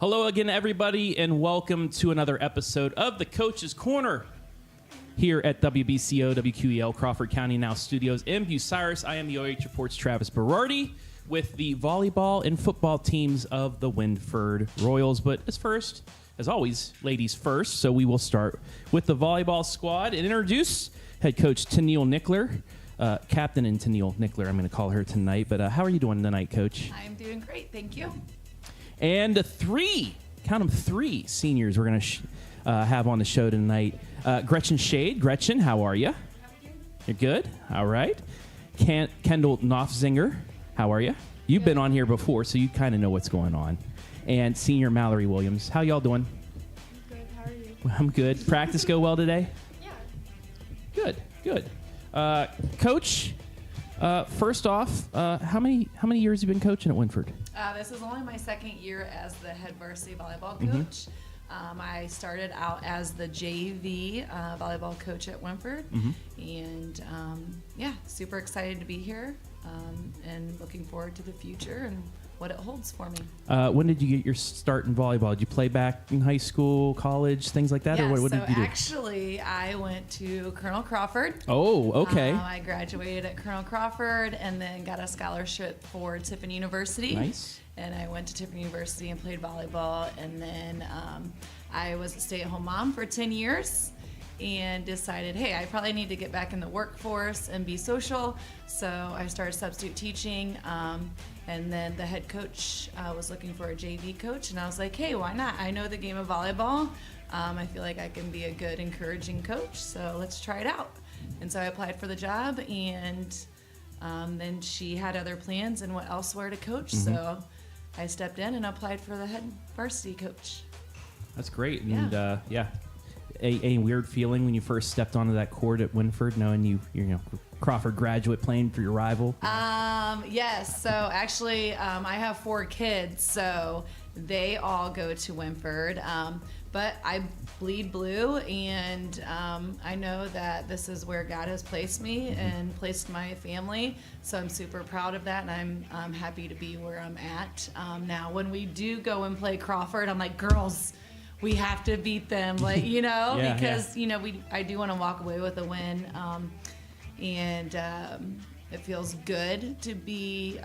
Hello again, everybody, and welcome to another episode of the Coach's Corner here at WBCO, WQEL, Crawford County Now Studios in Bucyrus. I am the OH.Report's Travis Berardi with the volleyball and football teams of the Wynford Royals. But as always, ladies first, so we will start with the volleyball squad and introduce head coach Tennille Nickler, captain and Tennille Nickler, I'm going to call her tonight. But how are you doing tonight, Coach? I'm doing great, thank you. And three seniors we're going to have on the show tonight. Gretchen Shade. Gretchen, how are you? You're good? All right. Kendall Knopfzinger, how are you? You've been on here before, so you kind of know what's going on. And senior Mallory Williams. How y'all doing? Good. How are you? I'm good. Practice go well today? Yeah. Good. Coach, first off, how many years have you been coaching at Wynford? This is only my second year as the head varsity volleyball coach. I started out as the JV volleyball coach at Wynford, and super excited to be here and looking forward to the future and what it holds for me. When did you get your start in volleyball? Did you play back in high school, college, things like that? Yeah, or what did you do? Actually, I went to Colonel Crawford. Oh, okay. I graduated at Colonel Crawford and then got a scholarship for Tiffin University. Nice. And I went to Tiffin University and played volleyball. And then I was a stay-at-home mom for 10 years and decided, hey, I probably need to get back in the workforce and be social. So I started substitute teaching. And then the head coach was looking for a JV coach. And I was like, hey, why not? I know the game of volleyball. I feel like I can be a good, encouraging coach. So let's try it out. And so I applied for the job. And then she had other plans and what elsewhere to coach. So I stepped in and applied for the head varsity coach. That's great. And a weird feeling when you first stepped onto that court at Wynford, knowing you're Crawford graduate playing for your rival? Yes. So actually, I have 4 kids, so they all go to Wynford. But I bleed blue, and I know that this is where God has placed me and placed my family. So I'm super proud of that, and I'm happy to be where I'm at. Now, when we do go and play Crawford, I'm like, girls, we have to beat them, because I do want to walk away with a win, and it feels good to be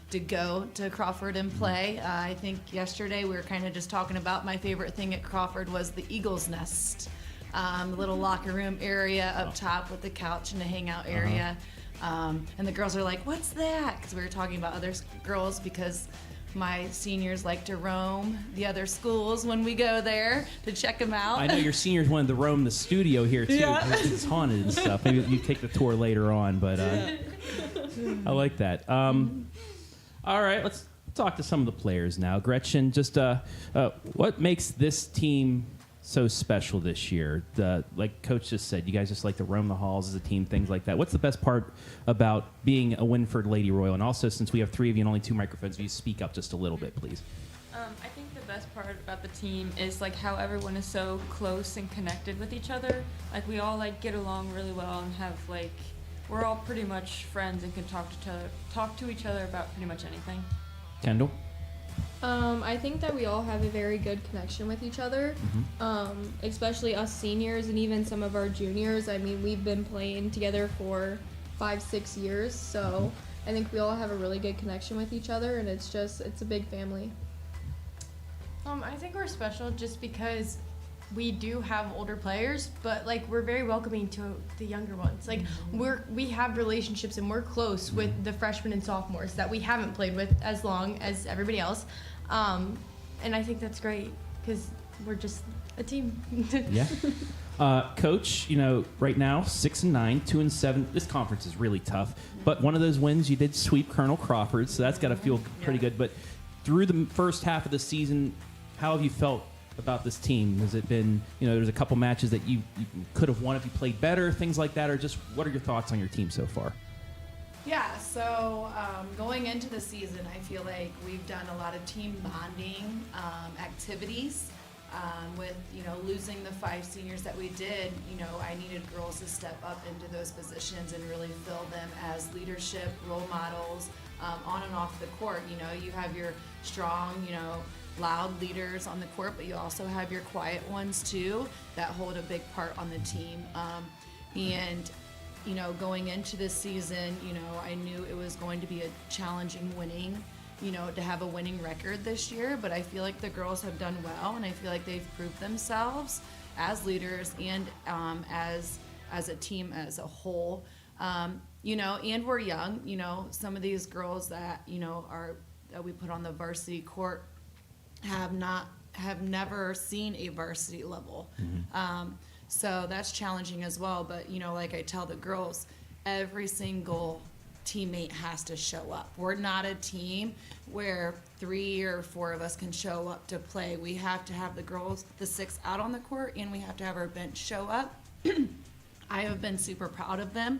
to go to Crawford and play. I think yesterday we were kind of just talking about my favorite thing at Crawford was the Eagle's Nest, little locker room area up top with the couch and the hangout area. And the girls are like, "What's that?" Because we were talking about other girls because my seniors like to roam the other schools when we go there to check them out. I know your seniors wanted to roam the studio here too. Yeah. It's haunted and stuff. Maybe you take the tour later on, but I like that. All right, let's talk to some of the players now. Gretchen, just what makes this team so special this year? Like Coach just said, you guys just like to roam the halls as a team, things like that. What's the best part about being a Wynford Lady Royal? And also, since we have 3 of you and only 2 microphones, will you speak up just a little bit, please? I think the best part about the team is like how everyone is so close and connected with each other. Like we all get along really well and have we're all pretty much friends and can talk to each other about pretty much anything. Kendall? I think that we all have a very good connection with each other, especially us seniors and even some of our juniors. I mean, we've been playing together for 5-6 years, so I think we all have a really good connection with each other, and it's a big family. I think we're special just because we do have older players, but we're very welcoming to the younger ones. We have relationships and we're close with the freshmen and sophomores that we haven't played with as long as everybody else, and I think that's great because we're just a team. Yeah. Coach, right now 6-9, 2-7. This conference is really tough, but one of those wins you did sweep Colonel Crawford, so that's got to feel pretty good. But through the first half of the season, how have you felt about this team? Has it been, there's a couple matches that you could have won if you played better, things like that, or just what are your thoughts on your team so far? Yeah, so going into the season, I feel like we've done a lot of team bonding activities. With losing the 5 seniors that we did, I needed girls to step up into those positions and really fill them as leadership role models on and off the court. You have your strong, loud leaders on the court, but you also have your quiet ones too that hold a big part on the team. And you know, going into this season, you know, I knew it was going to be a challenging winning, you know, to have a winning record this year, but I feel like the girls have done well, and I feel like they've proved themselves as leaders and as a team as a whole. You know, and we're young, you know, some of these girls that, you know, that we put on the varsity court have never seen a varsity level. So that's challenging as well. But, you know, like I tell the girls, every single teammate has to show up. We're not a team where 3 or 4 of us can show up to play. We have to have the girls, the 6 out on the court, and we have to have our bench show up. I have been super proud of them.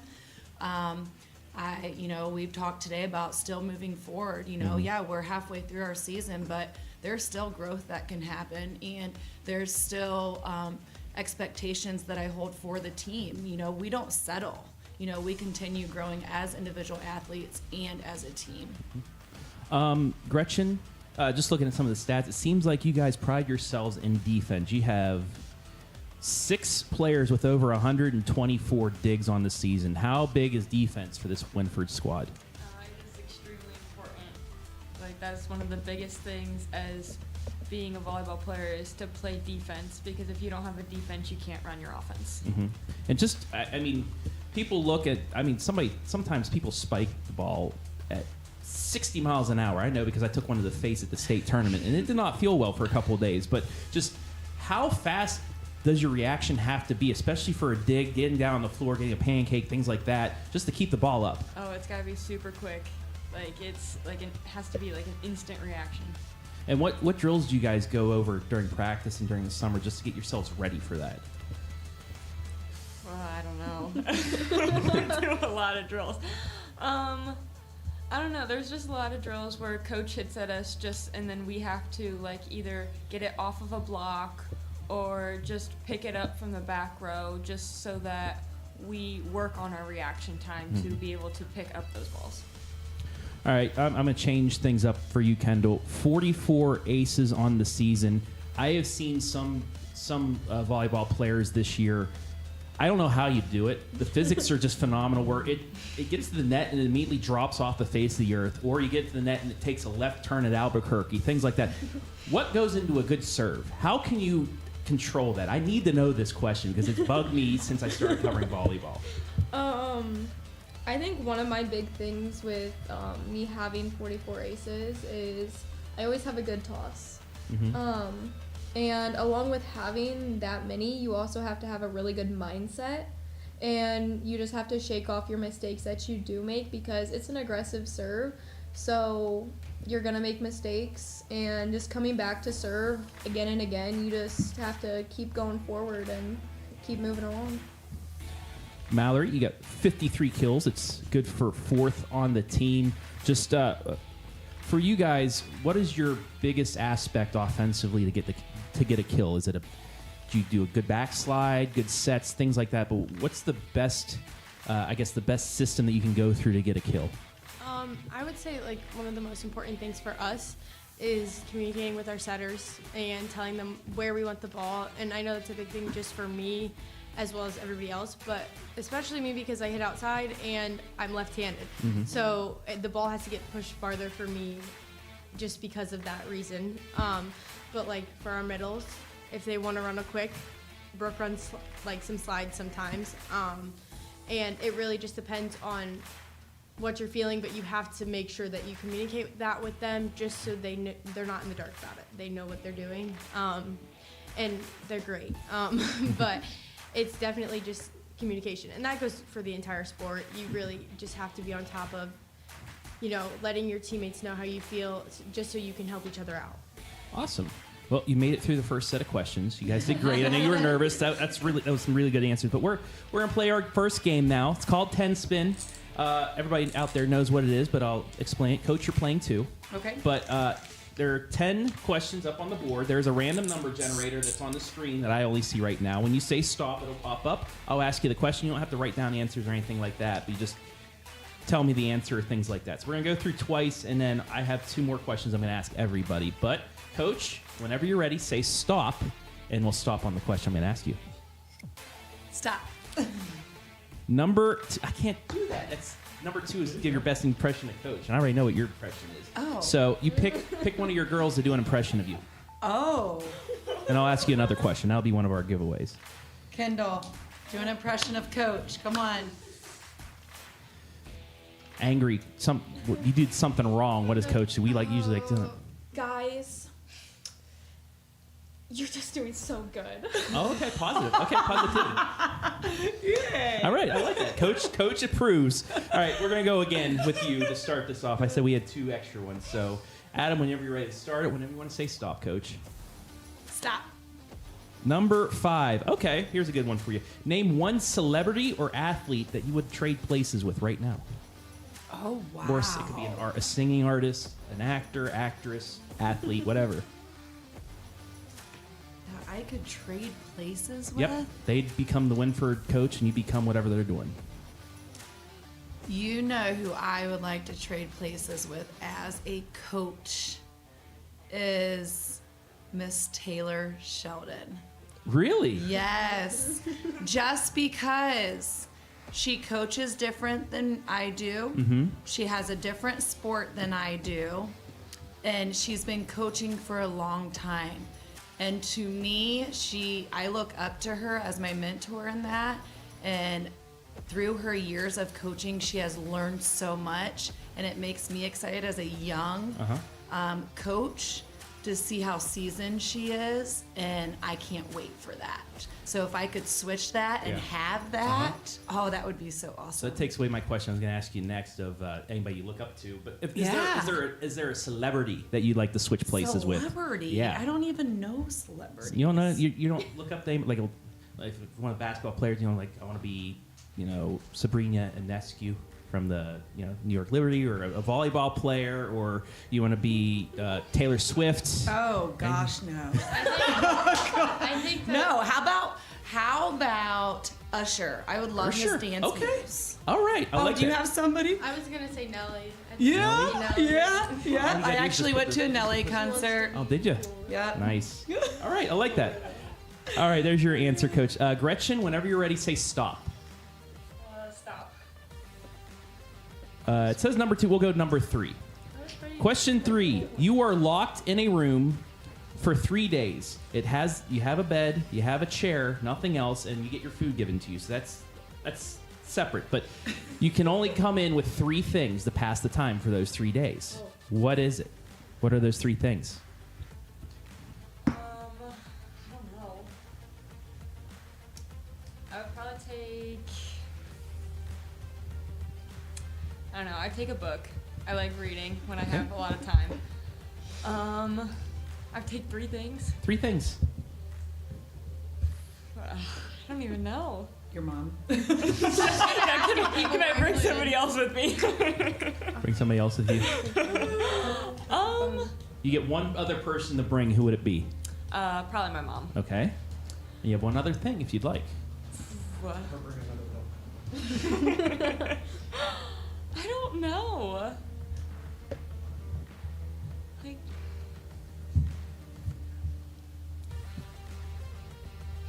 You know, we've talked today about still moving forward. You know, yeah, we're halfway through our season, but there's still growth that can happen, and there's still expectations that I hold for the team. You know, we don't settle. You know, we continue growing as individual athletes and as a team. Gretchen, just looking at some of the stats, it seems like you guys pride yourselves in defense. You have 6 players with over 124 digs on the season. How big is defense for this Wynford squad? It is extremely important. Like, that's one of the biggest things as being a volleyball player is to play defense, because if you don't have a defense, you can't run your offense. And just, I mean, people look at, I mean, sometimes people spike the ball at 60 miles an hour. I know because I took one to the face at the state tournament, and it did not feel well for a couple of days. But just how fast does your reaction have to be, especially for a dig, getting down on the floor, getting a pancake, things like that, just to keep the ball up? Oh, it's got to be super quick. Like, it's like, it has to be like an instant reaction. And what drills do you guys go over during practice and during the summer just to get yourselves ready for that? Well, I don't know. We do a lot of drills. I don't know. There's just a lot of drills where coach hits at us and then we have to like either get it off of a block or just pick it up from the back row, just so that we work on our reaction time to be able to pick up those balls. All right, I'm going to change things up for you, Kendall. 44 aces on the season. I have seen some volleyball players this year. I don't know how you do it. The physics are just phenomenal, where it gets to the net and it immediately drops off the face of the earth, or you get to the net and it takes a left turn at Albuquerque, things like that. What goes into a good serve? How can you control that? I need to know this question because it's bugged me since I started covering volleyball. I think one of my big things with me having 44 aces is I always have a good toss. And along with having that many, you also have to have a really good mindset, and you just have to shake off your mistakes that you do make, because it's an aggressive serve, so you're gonna make mistakes, and just coming back to serve again and again, you just have to keep going forward and keep moving along. Mallory, you got 53 kills. It's good for 4th on the team. Just for you guys, what is your biggest aspect offensively to get a kill? Is it do you do a good backslide, good sets, things like that? But what's the best, the best system that you can go through to get a kill? I would say like one of the most important things for us is communicating with our setters and telling them where we want the ball. And I know that's a big thing just for me as well as everybody else, but especially me because I hit outside and I'm left-handed. So the ball has to get pushed farther for me just because of that reason. But like for our middles, if they want to run a quick, Brooke runs like some slides sometimes. And it really just depends on what you're feeling, but you have to make sure that you communicate that with them just so they're not in the dark about it. They know what they're doing, and they're great. But it's definitely just communication, and that goes for the entire sport. You really just have to be on top of, letting your teammates know how you feel, just so you can help each other out. Awesome. Well, you made it through the first set of questions. You guys did great. I know you were nervous. That was some really good answers. But we're gonna play our first game now. It's called 10 Spin. Everybody out there knows what it is, but I'll explain it. Coach, you're playing too. Okay. But there are 10 questions up on the board. There's a random number generator that's on the screen that I only see right now. When you say stop, it'll pop up. I'll ask you the question. You don't have to write down the answers or anything like that. But you just tell me the answer or things like that. So we're going to go through twice, and then I have 2 more questions I'm going to ask everybody. But, Coach, whenever you're ready, say stop, and we'll stop on the question I'm going to ask you. Stop. Number 2, I can't do that. That's number 2 is give your best impression of Coach, and I already know what your impression is. Oh. So you pick one of your girls to do an impression of you, Oh. and I'll ask you another question. That'll be one of our giveaways. Kendall, do an impression of Coach. Come on. Angry. You did something wrong. What does Coach do? We usually doing it. Guys, you're just doing so good. Oh, okay, positive. Okay, positivity. Yeah. All right, I like that. Coach approves. All right, we're gonna go again with you to start this off. I said we had 2 extra ones, so Adam, whenever you're ready to start it, whenever you want to say stop, Coach. Stop. Number 5. Okay, here's a good one for you. Name one celebrity or athlete that you would trade places with right now. Oh, wow. Or it could be a singing artist, an actor, actress, athlete, whatever. That I could trade places with? Yep, they'd become the Wynford coach, and you become whatever they're doing. You know who I would like to trade places with as a coach is Miss Taylor Sheldon. Really? Yes. Just because she coaches different than I do. Mm-hmm. She has a different sport than I do. And she's been coaching for a long time. And to me, I look up to her as my mentor in that. And through her years of coaching, she has learned so much. And it makes me excited as a young coach to see how seasoned she is. And I can't wait for that. So if I could switch that and have that, that would be so awesome. So that takes away my question. I was going to ask you next of anybody you look up to. But is there a celebrity that you'd like to switch places with? Celebrity? Yeah. I don't even know celebrities. You don't know? You don't look up them like one of the basketball players. I want to be Sabrina Ionescu from the New York Liberty, or a volleyball player, or you want to be Taylor Swift. Oh gosh, no. I think that No. How about Usher? I would love Usher? his dance Okay. moves. All right, I like do you that. have somebody? I was gonna say Nelly. Yeah. You I guys actually just went put to a Nelly concert. Oh, did you? Yeah. Nice. All right, I like that. All right, there's your answer, Coach. Gretchen, whenever you're ready, say stop. Stop. It says number 2. We'll go number 3. Question 3. You are locked in a room for 3 days. You have a bed, you have a chair, nothing else, and you get your food given to you. So that's separate. But you can only come in with 3 things to pass the time for those 3 days. What is it? What are those 3 things? I don't know. I would probably take. I don't know. I'd take a book. I like reading when I have a lot of time. I'd take 3 things. 3 things. I don't even know. Your mom. Can I bring somebody else with me? Bring somebody else with you. You get one other person to bring. Who would it be? Probably my mom. Okay. And you have one other thing if you'd like. What? I don't know. Like,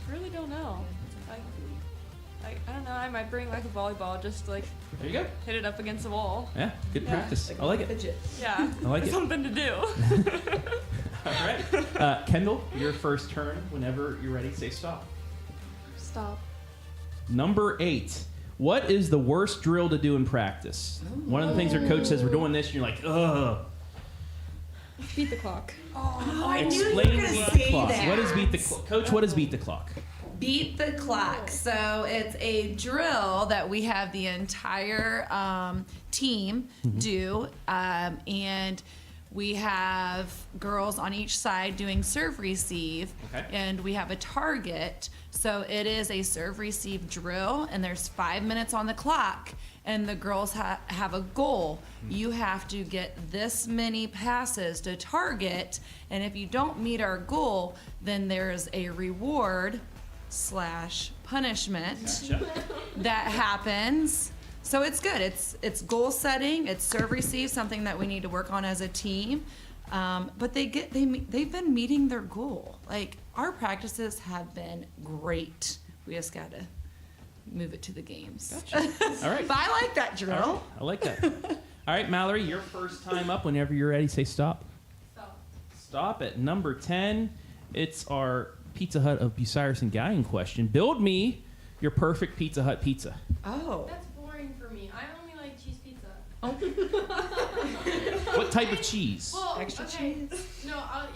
I really don't know. I don't know. I might bring like a volleyball, just like There you go. hit it up against the wall. Yeah, good practice. I like it. Fidget. Yeah, I like it. something to do. All right. Kendall, your first turn. Whenever you're ready, say stop. Stop. Number 8. What is the worst drill to do in practice? One of the things our coach says, we're doing this, and you're like, ugh. Beat the clock. I knew you were Explain gonna beat the say clock. that. What is beat the clock? Coach, what is beat the clock? Beat the clock. So it's a drill that we have the entire team do, and we have girls on each side doing serve receive, and we have a target. So it is a serve receive drill, and there's 5 minutes on the clock, and the girls have a goal. You have to get this many passes to target, and if you don't meet our goal, then there's a reward / punishment that happens. So it's good. It's goal setting. It's serve receive, something that we need to work on as a team. But they've been meeting their goal. Like, our practices have been great. We just got to move it to the games. Gotcha. All right. But I like that drill. All right. I like that. All right, Mallory, your first time up. Whenever you're ready, say stop. Stop at number 10. It's our Pizza Hut of Bucyrus and Galion question. Build me your perfect Pizza Hut pizza. Oh. That's boring for me. I only like cheese pizza. What type of cheese? Well, Extra okay. cheese? No, I'll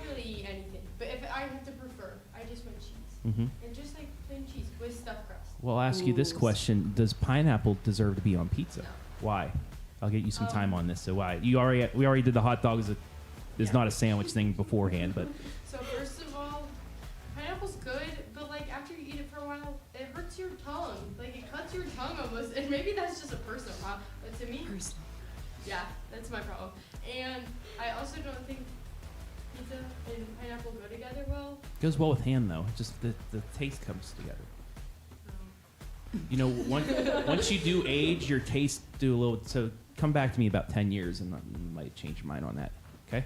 really eat anything. But if I have to prefer, I just want cheese. Mm-hmm. And just like plain cheese with stuffed crust. Well, I'll ask you this question. Does pineapple deserve to be on pizza? No. Why? I'll get you some time on this. So why? We already did the hot dog is not a sandwich thing beforehand, but So first of all, pineapple's good, but like after you eat it for a while, it hurts your tongue. Like it cuts your tongue almost. And maybe that's just a personal problem. But to me, yeah, that's my problem. And I also don't think pizza and pineapple go together well. goes well with ham though. Just the taste comes together. You know, once you do age, your taste do a little. So come back to me about 10 years, and I might change your mind on that. Okay?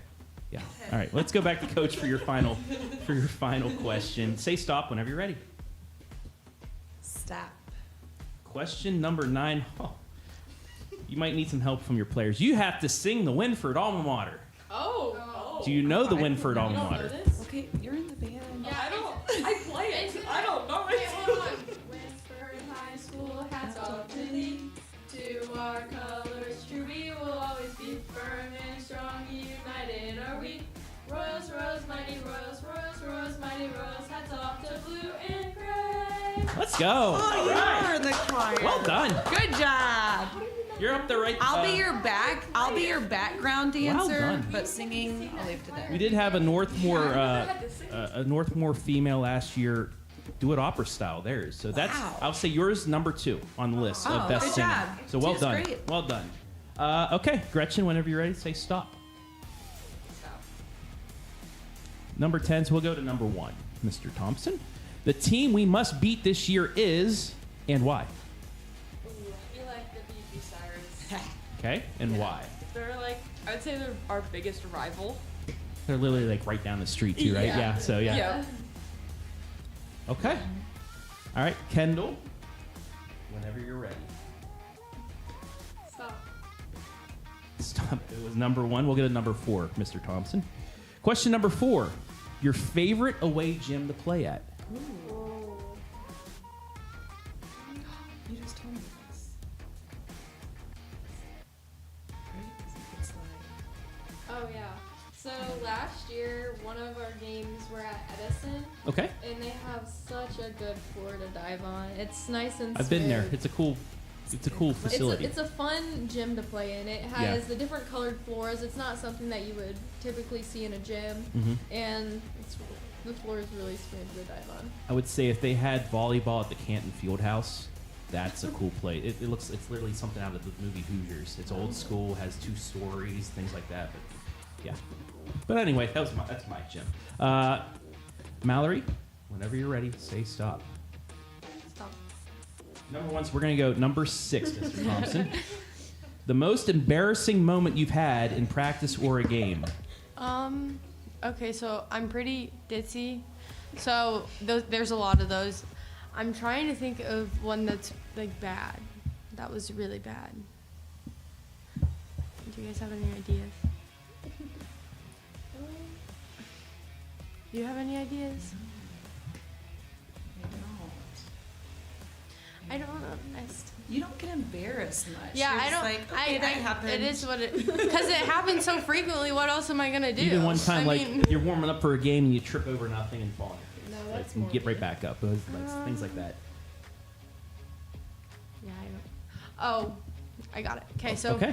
Yeah. All right. Let's go back to Coach for your final question. Say stop whenever you're ready. Stop. Question number 9. Oh, you might need some help from your players. You have to sing the Wynford alma mater. Oh. Do you know the Wynford alma don't know mater? this? Okay, you're in the band. Yeah, I play it. I don't know Okay, it. hold on. Wynford High School, hats off to thee. To our colors true, we will always be firm and strong. United are we. Royals, mighty Royals, mighty Royals. Hats off to blue and gray. Let's go. All right. You're in the choir. Well done. Good job. You're up there right. I'll be your background dancer, done. but singing, I'll leave to We them. did have a Northmore female last year do it opera style theirs. So that's, Wow. I'll say yours number 2 on the list of Oh, best good singing. job. So well Two's done. great. Well done. Okay, Gretchen, whenever you're ready, say stop. Number 10, so we'll go to number 1, Mr. Thompson. The team we must beat this year is, and why? We like the Bucyrus. Okay, and why? They're like, I would say they're our biggest rival. They're literally like right down the street too, right? Yeah. So yeah. Yeah. Okay. All right, Kendall. Whenever you're ready. Stop. It was number 1. We'll get a number 4, Mr. Thompson. Question number 4. Your favorite away gym to play at? You just told me this. Oh yeah. So last year, one of our games were at Edison, Okay. and they have such a good floor to dive on. It's nice and I've been there. smooth. It's a cool facility. It's a fun gym to play in. It has the different colored floors. It's not something that you would typically see in a gym, and the floor is really smooth to dive on. I would say if they had volleyball at the Canton Fieldhouse, that's a cool play. It's literally something out of the movie Hoosiers. It's old school, has 2 stories, things like that. But yeah. But anyway, that's my gym. Mallory, whenever you're ready, say stop. Stop. Number 1, so we're gonna go number 6, Mr. Thompson. The most embarrassing moment you've had in practice or a game. Okay, so I'm pretty ditzy. So there's a lot of those. I'm trying to think of one that's like bad. That was really bad. Do you guys have any ideas? Do you have any ideas? I don't know. You don't get embarrassed much. Yeah, You're I just don't. Like, okay, that happened. It is what it. Because it happens so frequently. What else am I gonna do? Even one time, I mean, you're warming up for a game and you trip over nothing and fall on your face. No, Like, that's and get more right back up. Things like that. Yeah, I don't. Oh, I got it. Okay, so Okay.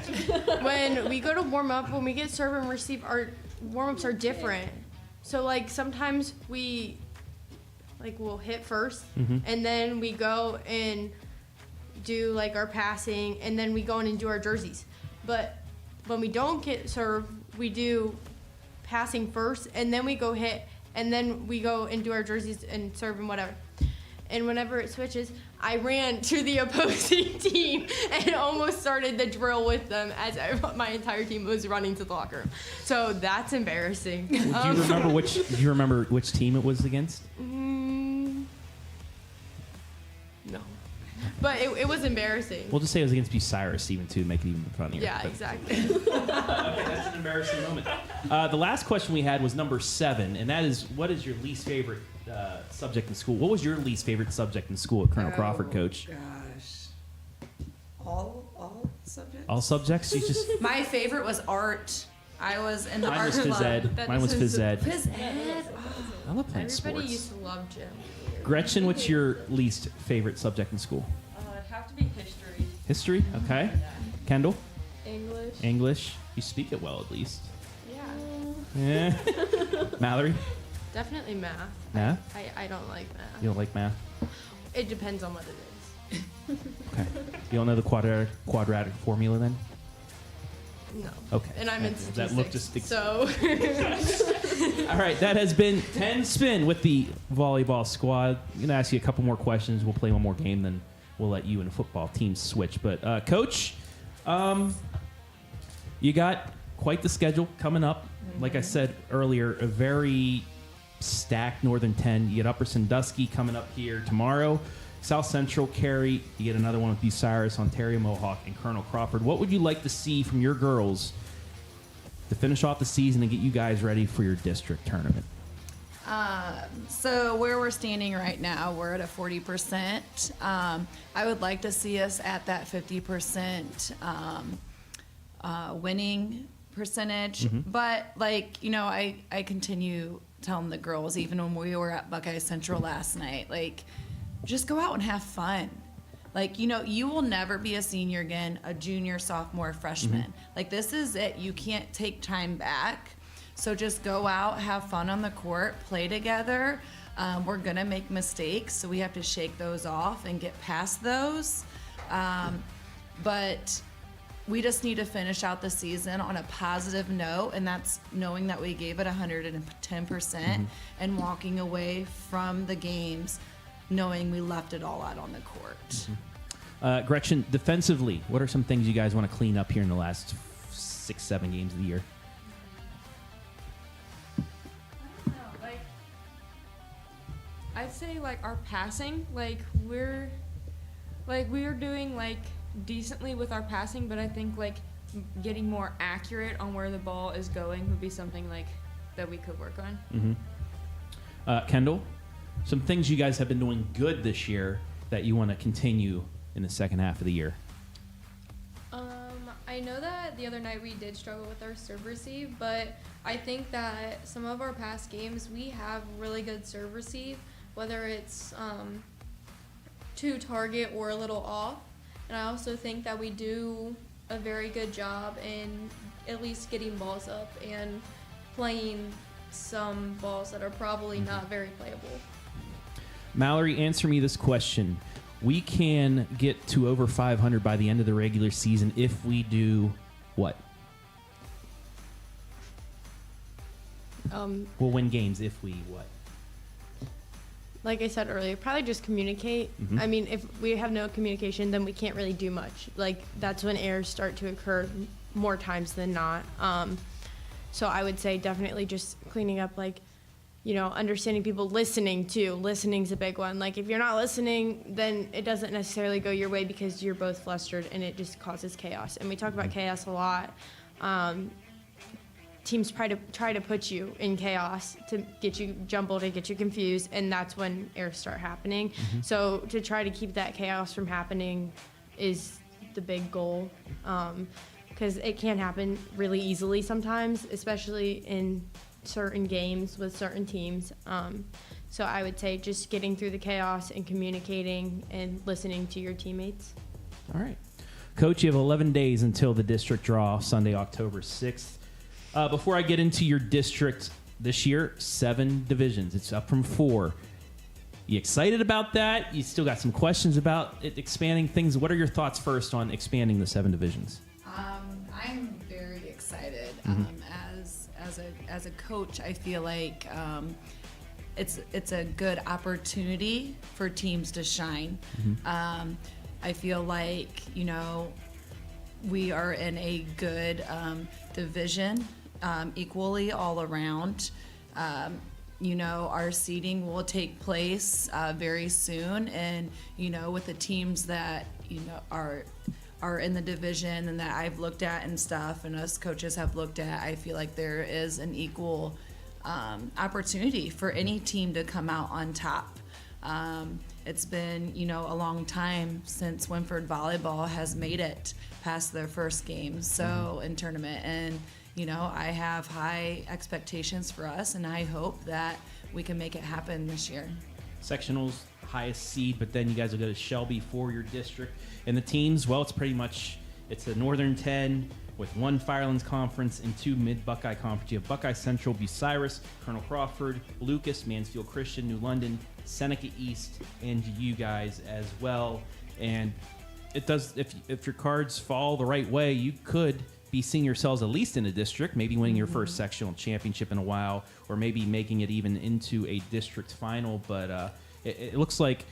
when we go to warm up, when we get serve and receive, our warm ups are different. So like sometimes we'll hit first, and then we go and do like our passing, and then we go in and do our jerseys. But when we don't get serve, we do passing first, and then we go hit, and then we go and do our jerseys and serve and whatever. and whenever it switches, I ran to the opposing team and almost started the drill with them as my entire team was running to the locker room. So that's embarrassing. Do you remember which team it was against? No. But it was embarrassing. We'll just say it was against Bucyrus even to make it even funnier. Yeah, But- exactly. Okay, that's an embarrassing moment. The last question we had was number 7, and that is, what is your least favorite subject in school? What was your least favorite subject in school at Colonel Crawford, Coach? Gosh. All subjects? All subjects? You just My favorite was art. I was in the mine art was phys club. ed. Mine was phys ed. Phys ed. I love playing Everybody sports. used to love gym. Gretchen, what's your least favorite subject in school? It'd have to be history. History. Okay. Kendall, English. English. You speak it well, at least. Yeah. Yeah. Mallory, Definitely math. math. I don't like math. You don't like math? It depends on what it is. Okay. You don't know the quadratic formula then? No. Okay. And I'm in That looked just so All right, that has been 10 Spin with the volleyball squad. I'm going to ask you a couple more questions. We'll play one more game, then we'll let you and the football team switch. But, Coach, you got quite the schedule coming up. Like I said earlier, a very stacked Northern 10. You get Upper Sandusky coming up here tomorrow. South Central, Cary. You get another one with Bucyrus, Ontario Mohawk, and Colonel Crawford. What would you like to see from your girls to finish off the season and get you guys ready for your district tournament? So where we're standing right now, we're at a 40%. I would like to see us at that 50% winning percentage. But like, you know, I continue telling the girls, even when we were at Buckeye Central last night, like, just go out and have fun. Like, you know, you will never be a senior again, a junior, sophomore, freshman. Like, this is it. You can't take time back. So just go out, have fun on the court, play together. We're going to make mistakes, so we have to shake those off and get past those. But we just need to finish out the season on a positive note, and that's knowing that we gave it 110% and walking away from the games knowing we left it all out on the court. Gretchen, defensively, what are some things you guys want to clean up here in the last 6-7 games of the year? I'd say like our passing, like we are doing like decently with our passing, but I think like getting more accurate on where the ball is going would be something like that we could work on. Kendall, some things you guys have been doing good this year that you want to continue in the second half of the year. I know that the other night we did struggle with our serve receive, but I think that some of our past games we have really good serve receive, whether it's to target or a little off. And I also think that we do a very good job in at least getting balls up and playing some balls that are probably not very playable. Mallory, answer me this question. We can get to over 500 by the end of the regular season if we do what? We'll win games if we what? like I said earlier, probably just communicate. I mean, if we have no communication, then we can't really do much. Like, that's when errors start to occur more times than not. So I would say definitely just cleaning up, like, you know, understanding people, listening too. Listening's a big one. Like, if you're not listening, then it doesn't necessarily go your way because you're both flustered and it just causes chaos. And we talk about chaos a lot. Teams try to put you in chaos to get you jumbled, to get you confused, and that's when errors start happening. So to try to keep that chaos from happening is the big goal, because it can happen really easily sometimes, especially in certain games with certain teams. So I would say just getting through the chaos and communicating and listening to your teammates. All right. Coach, you have 11 days until the district draw, Sunday, October 6th. Before I get into your district this year, 7 divisions. It's up from 4. You excited about that? You still got some questions about it expanding things. What are your thoughts first on expanding the 7 divisions? I'm very excited. As a coach, I feel like it's a good opportunity for teams to shine. I feel like, we are in a good division, equally all around. Our seeding will take place very soon, and with the teams that are in the division and that I've looked at and stuff, and us coaches have looked at, I feel like there is an equal opportunity for any team to come out on top. It's been, a long time since Wynford volleyball has made it past their first game, in tournament, and I have high expectations for us, and I hope that we can make it happen this year. Sectionals, highest seed, but then you guys will go to Shelby for your district. And the teams, well, it's a Northern 10 with one Firelands Conference and two Mid-Buckeye Conference. You have Buckeye Central, Bucyrus, Colonel Crawford, Lucas, Mansfield Christian, New London, Seneca East, and you guys as well. And it does, if your cards fall the right way, you could be seeing yourselves at least in a district, maybe winning your first sectional championship in a while, or maybe making it even into a district final. But it looks like,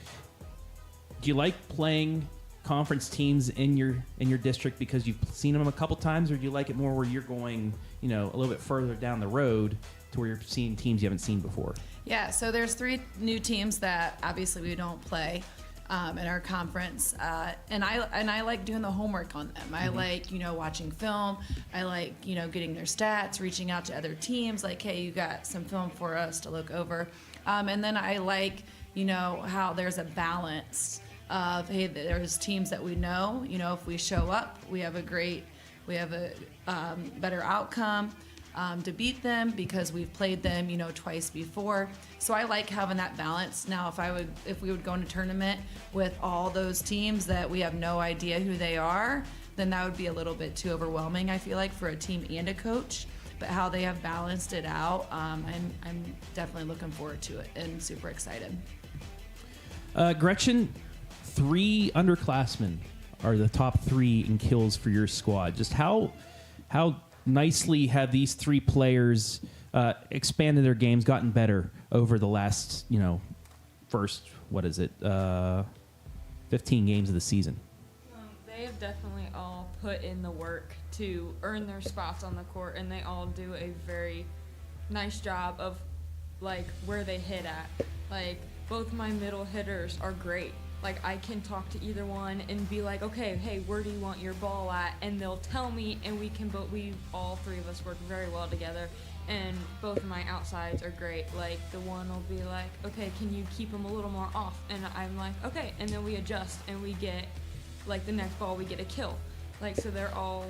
do you like playing conference teams in your district because you've seen them a couple times, or do you like it more where you're going, a little bit further down the road to where you're seeing teams you haven't seen before? Yeah, so there's 3 new teams that obviously we don't play in our conference, and I like doing the homework on them. I like watching film. I like getting their stats, reaching out to other teams, like, hey, you got some film for us to look over, and then I like how there's a balance of, hey, there's teams that we know, if we show up, we have a better outcome to beat them because we've played them, twice before. So I like having that balance. Now, if we would go in a tournament with all those teams that we have no idea who they are, then that would be a little bit too overwhelming, I feel like, for a team and a coach. But how they have balanced it out, I'm definitely looking forward to it and super excited. Gretchen, 3 underclassmen are the top 3 in kills for your squad. Just how nicely have these 3 players expanded their games, gotten better over the last, first, 15 games of the season? They have definitely all put in the work to earn their spots on the court, and they all do a very nice job of, where they hit at. Both my middle hitters are great. I can talk to either one and be like, okay, hey, where do you want your ball at? And they'll tell me, and we all 3 of us work very well together. And both of my outsides are great. The one will be like, okay, can you keep them a little more off? And I'm like, okay. And then we adjust, and we get, the next ball, we get a kill. So they're all,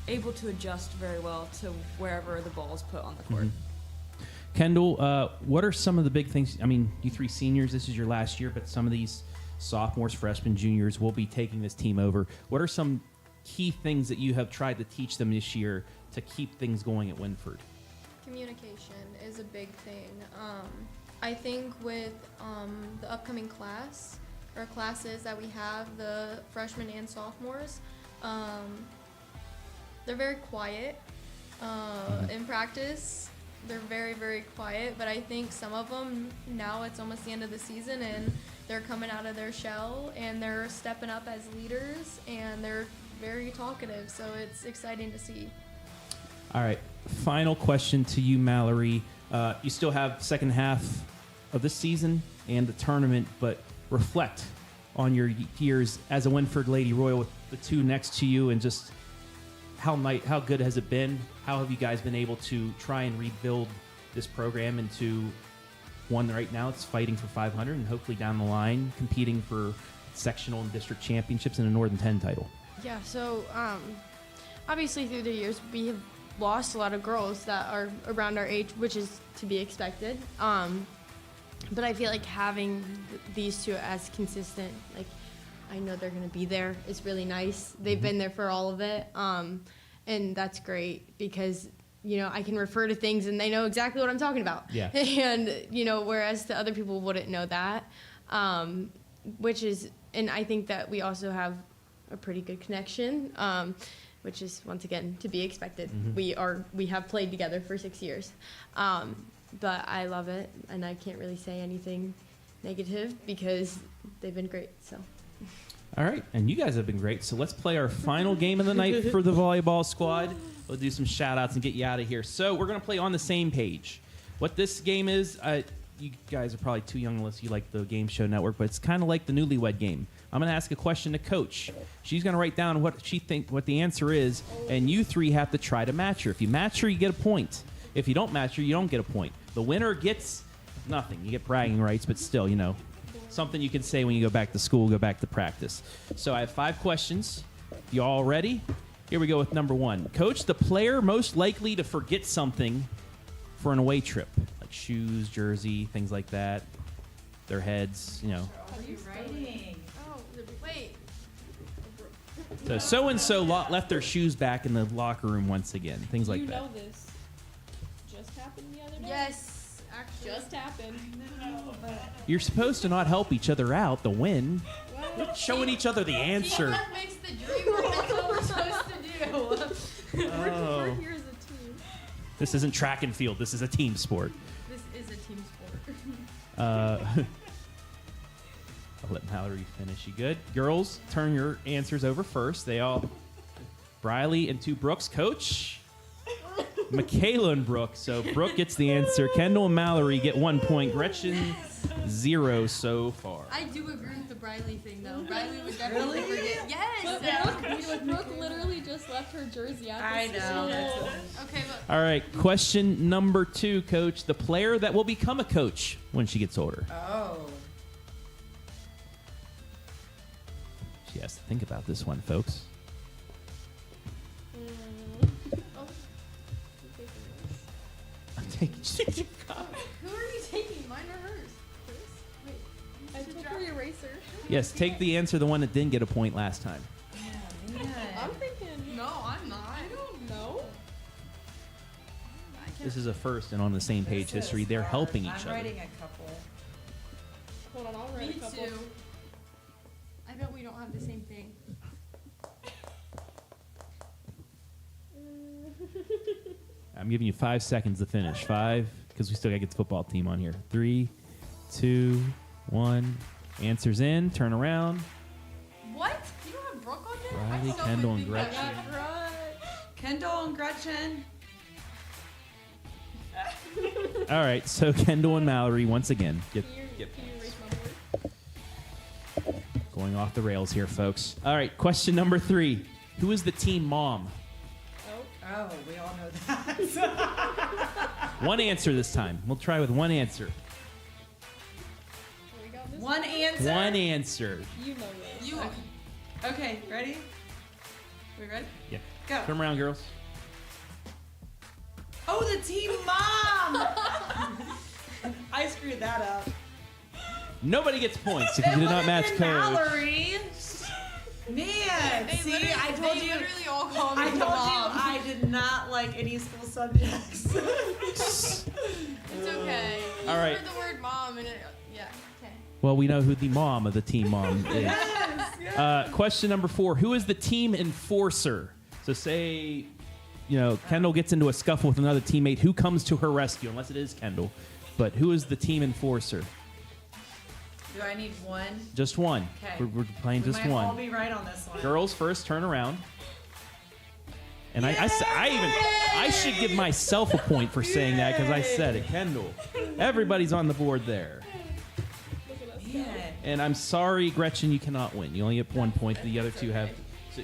able to adjust very well to wherever the ball is put on the court. Kendall, what are some of the big things? I mean, you 3 seniors, this is your last year, but some of these sophomores, freshmen, juniors will be taking this team over. What are some key things that you have tried to teach them this year to keep things going at Wynford? Communication is a big thing. I think with the upcoming classes that we have, the freshmen and sophomores, they're very quiet in practice. They're very, very quiet, but I think some of them, now it's almost the end of the season, and they're coming out of their shell, and they're stepping up as leaders, and they're very talkative, so it's exciting to see. All right, final question to you, Mallory. You still have second half of this season and the tournament, but reflect on your years as a Wynford Lady Royal with the 2 next to you, and just how good has it been? How have you guys been able to try and rebuild this program into one right now it's fighting for 500 and hopefully down the line competing for sectional and district championships and a Northern 10 title? Yeah, so obviously through the years we have lost a lot of girls that are around our age, which is to be expected. But I feel like having these 2 as consistent, I know they're going to be there. It's really nice. They've been there for all of it. And that's great because, I can refer to things and they know exactly what I'm talking about. Yeah. And, whereas the other people wouldn't know that, and I think that we also have a pretty good connection, which is, once again, to be expected. We have played together for 6 years. but I love it, and I can't really say anything negative because they've been great. So. All right, and you guys have been great. So let's play our final game of the night for the volleyball squad. We'll do some shout-outs and get you out of here. So we're going to play on the same page. What this game is, you guys are probably too young unless you like the Game Show Network, but it's kind of like the Newlywed Game. I'm going to ask a question to Coach. She's going to write down what the answer is, and you three have to try to match her. If you match her, you get a point. If you don't match her, you don't get a point. The winner gets nothing. You get bragging rights, but still, something you can say when you go back to school, go back to practice. So I have 5 questions. You all ready? Here we go with number 1. Coach, the player most likely to forget something for an away trip, like shoes, jersey, things like that, their heads, Are you writing? Oh, wait. So left their shoes back in the locker room once again, things like You that. know this just happened the other day? Yes, actually. Just happened. You're supposed to not help each other out to win. You're showing each other the answer. Teamwork makes the dream work. That's what we're supposed to do. We're here as a team. This isn't track and field. This is a team sport. This is a team sport. I'll let Mallory finish. You good? Girls, turn your answers over first. They all... Briley and 2 Brooks. Coach? Michaela and Brooke. So Brooke gets the answer. Kendall and Mallory get 1 point. Gretchen, 0 so far. I do agree with the Briley thing, though. Briley would definitely forget. Yes. Brooke literally just left her jersey out. I know. Okay, but All right, question number 2, Coach. The player that will become a coach when she gets older. Oh. She has to think about this one, folks. I'm taking who are you taking? Mine or hers? Wait. I took her eraser. Yes, take the answer, the one that didn't get a point last time. I'm thinking. No, I'm not. I don't know. This is a first and on the same page history. They're helping each I'm other. writing a couple. Hold on, I'll write Me a couple. too. I bet we don't have the same thing. I'm giving you 5 seconds to finish. 5, because we still got to get the football team on here. 3, 2, 1. Answers in. Turn around. What? You don't have Brooke on there? Riley, I'm so Kendall, and confused. Gretchen. Kendall and Gretchen. All right, so Kendall and Mallory once again get Can you erase my board? going off the rails here, folks. All right, question number 3. Who is the team mom? Oh, we all know that. One answer this time. We'll try with one answer. We got this. One answer. One answer. You know this. You Okay, ready? We ready? Yeah. Go. Come around, girls. Oh, the team mom! I screwed that up. Nobody gets points if you did not match Coach. Mallory. Man, They see, literally- I told they you. literally all call me I told you mom. I did not like any school subjects. It's okay. You All right. heard the word mom and yeah. Okay. Well, we know who the mom of the team mom is. Question number 4. Who is the team enforcer? So say, Kendall gets into a scuffle with another teammate. Who comes to her rescue? Unless it is Kendall. But who is the team enforcer? Do I need one? Just one. Okay. We're playing We just might all one. be right on this one. Girls first, turn around. And I should give myself a point for saying that because I said it. Kendall. Everybody's on the board there. Man. And I'm sorry, Gretchen, you cannot win. You only get 1 point. The other two have. So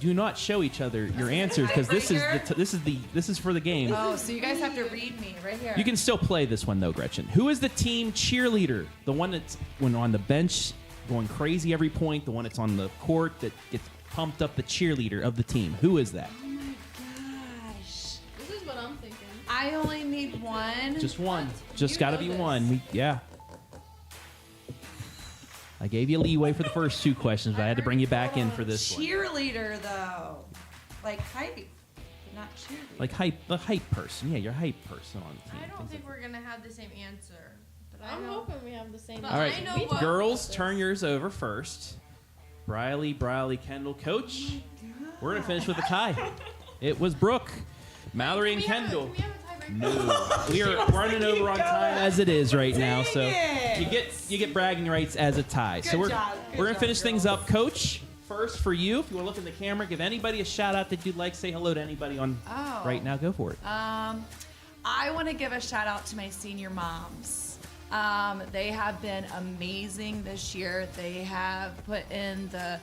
do not show each other your answers because this is for the game. Oh, so you guys have to read me right here. You can still play this one though, Gretchen. Who is the team cheerleader? The one that's when on the bench, going crazy every point. The one that's on the court that gets pumped up. The cheerleader of the team. Who is that? Oh my gosh. This is what I'm thinking. I only need one. Just one. Just You got to know be this. one. Yeah. I gave you leeway for the first 2 questions, but I had to bring you back in for this one. Cheerleader, though. Like hype. Not cheerleader. Like the hype person. Yeah, you're a hype person on the team. I don't Things think like we're gonna have the same answer. But I I'm know. hoping we have the same. But All right, I know what- girls, turn yours over first. Briley, Kendall, Coach. We're gonna finish with a tie. It was Brooke, Mallory, and Can we have Kendall. Can we have a No. We're running over on time as it is right now, so it. you get bragging rights as a tie. So Good job. Good we're gonna job, finish things girls. up, Coach. First for you, if you want to look in the camera, give anybody a shout out that you'd like. Say hello to anybody on right now. Go for it. I want to give a shout out to my senior moms. They have been amazing this year. They have put in the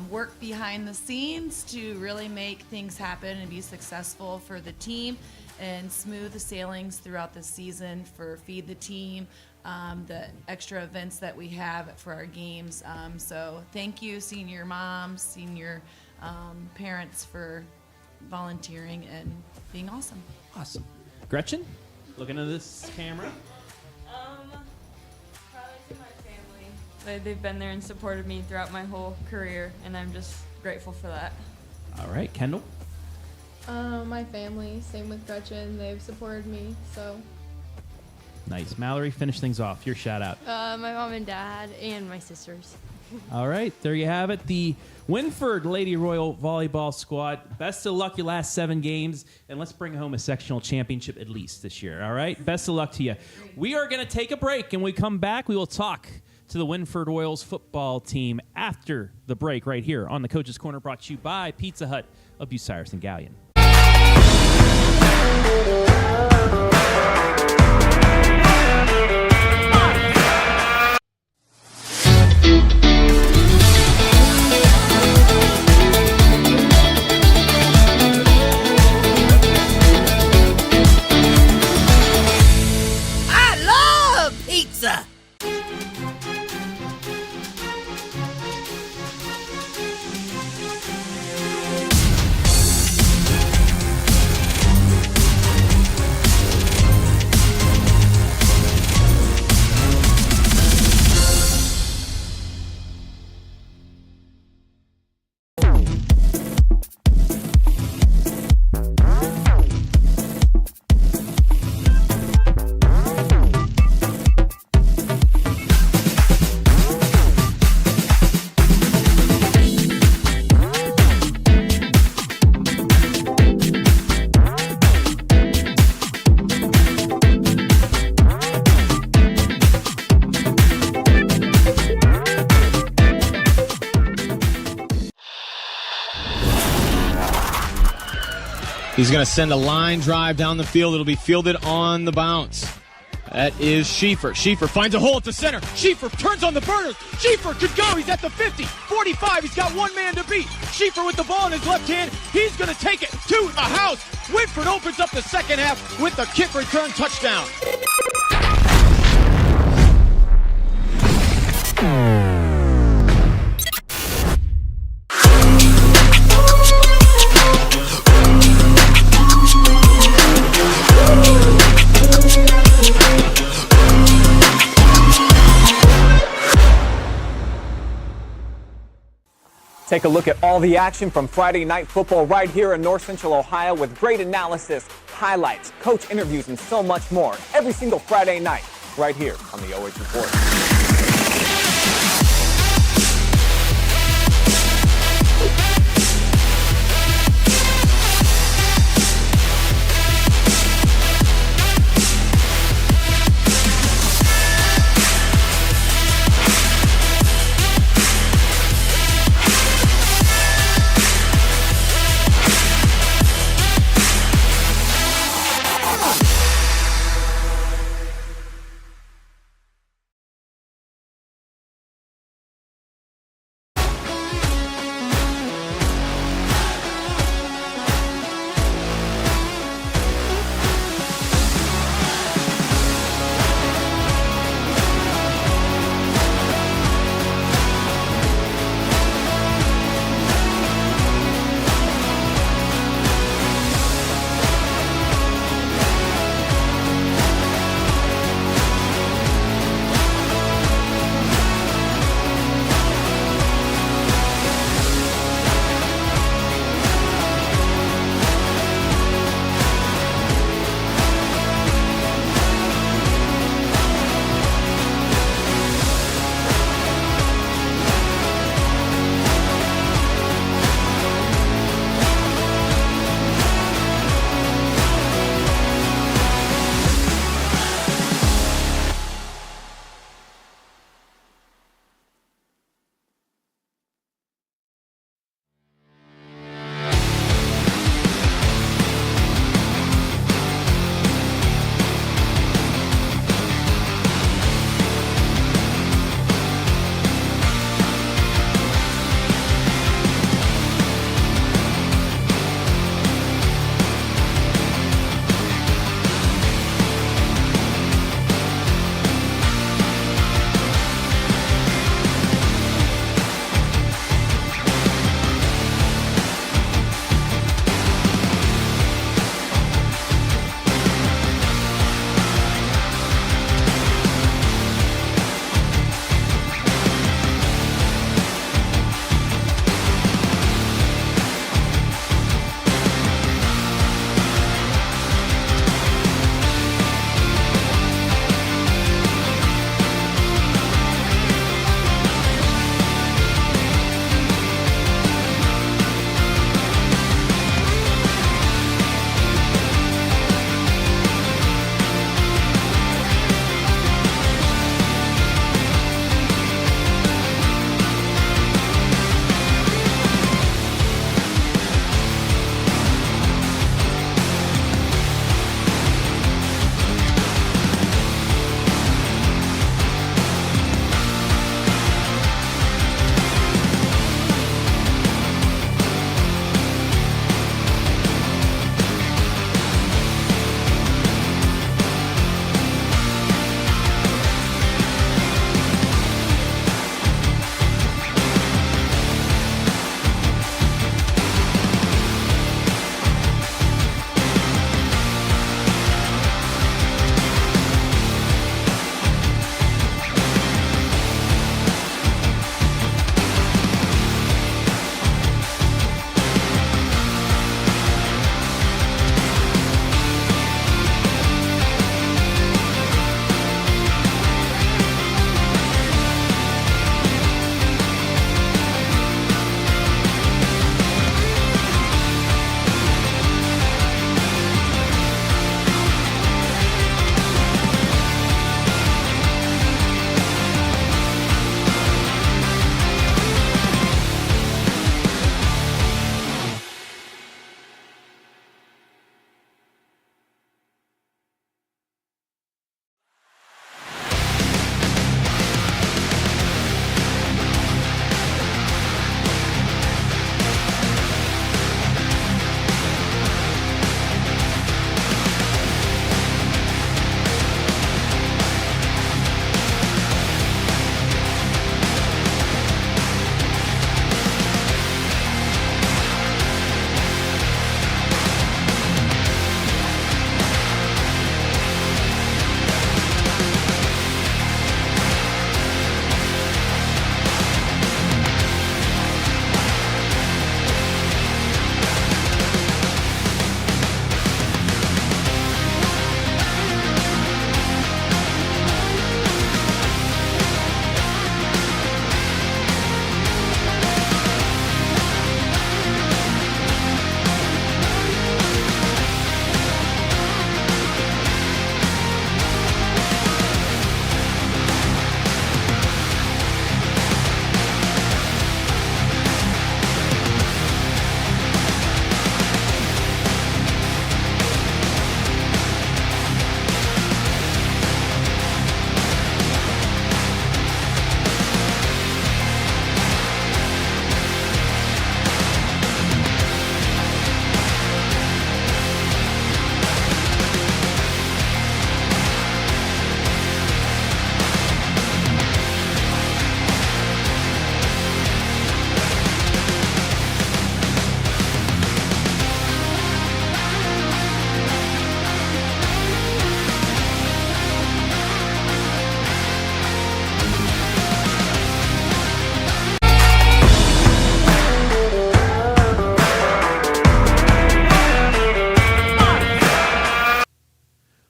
work behind the scenes to really make things happen and be successful for the team and smooth the sailings throughout the season for Feed the Team, the extra events that we have for our games. So thank you, senior moms, senior parents, for volunteering and being awesome. Awesome. Gretchen, looking at this camera. Probably to my family. They've been there and supported me throughout my whole career, and I'm just grateful for that. All right, Kendall. My family, same with Gretchen. They've supported me, so. Nice. Mallory, finish things off. Your shout out. My mom and dad and my sisters. All right, there you have it. The Wynford Lady Royal Volleyball Squad. Best of luck your last 7 games, and let's bring home a sectional championship at least this year. All right, best of luck to you. We are going to take a break, and when we come back, we will talk to the Wynford Royals football team after the break right here on the Coach's Corner, brought to you by Pizza Hut of Bucyrus and Galion. Pizza. He's going to send a line drive down the field. It'll be fielded on the bounce. That is Schieffer. Schieffer finds a hole at the center. Schieffer turns on the burners. Schieffer could go. He's at the 50, 45. He's got one man to beat. Schieffer with the ball in his left hand. He's going to take it to the house. Wynford opens up the second half with the kick return touchdown. Take a look at all the action from Friday Night Football right here in North Central Ohio with great analysis, highlights, coach interviews, and so much more every single Friday night right here on the OH.Report.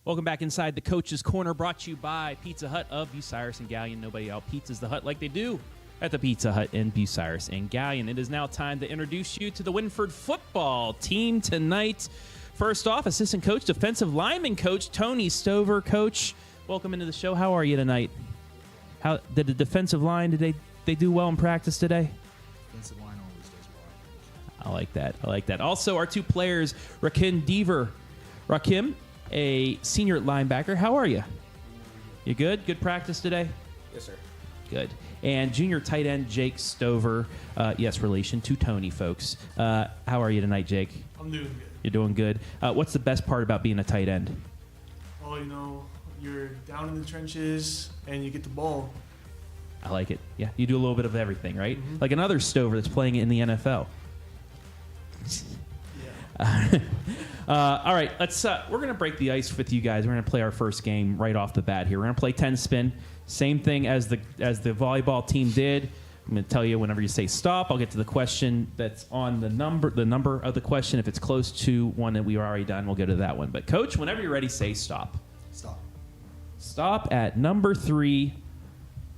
Welcome back inside the Coach's Corner, brought to you by Pizza Hut of Bucyrus and Galion. Nobody out pizzas the Hut like they do at the Pizza Hut in Bucyrus and Galion. It is now time to introduce you to the Wynford football team tonight. First off, assistant coach, defensive lineman coach, Tony Stover. Coach, welcome into the show. How are you tonight? How did the defensive line, did they do well in practice today? Defensive line always does well. I like that. I like that. Also, our two players, Rakim Deaver. Rakim, a senior linebacker. How are you? You good? Good practice today? Yes, sir. Good. And junior tight end, Jake Stover. Yes, relation to Tony, folks. How are you tonight, Jake? I'm doing good. You're doing good. What's the best part about being a tight end? Oh, you're down in the trenches and you get the ball. I like it. Yeah, you do a little bit of everything, right? Mm-hmm. Like another Stover that's playing in the NFL. Yeah. All right, let's. We're gonna break the ice with you guys. We're gonna play our first game right off the bat here. We're gonna play 10 spin, same thing as the volleyball team did. I'm gonna tell you whenever you say stop. I'll get to the question that's on the number of the question. If it's close to one that we've already done, we'll go to that one. But coach, whenever you're ready, say stop. Stop. Stop at number 3.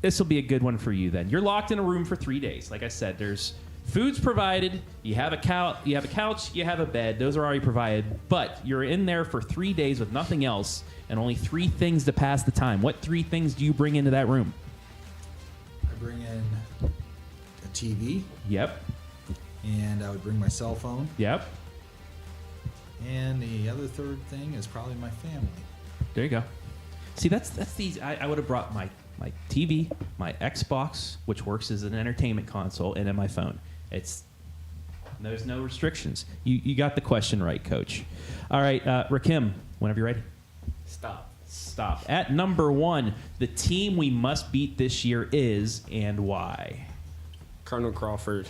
This will be a good one for you then. You're locked in a room for 3 days. Like I said, there's food's provided. You have a couch. You have a bed. Those are already provided. But you're in there for 3 days with nothing else and only 3 things to pass the time. What 3 things do you bring into that room? I bring in a TV. Yep. And I would bring my cell phone. Yep. And the other third thing is probably my family. There you go. See, that's easy. I would have brought my TV, my Xbox, which works as an entertainment console, and then my phone. There's no restrictions. You got the question right, Coach. All right, Rakim, whenever you're ready. Stop. At number 1, the team we must beat this year is, and why? Colonel Crawford.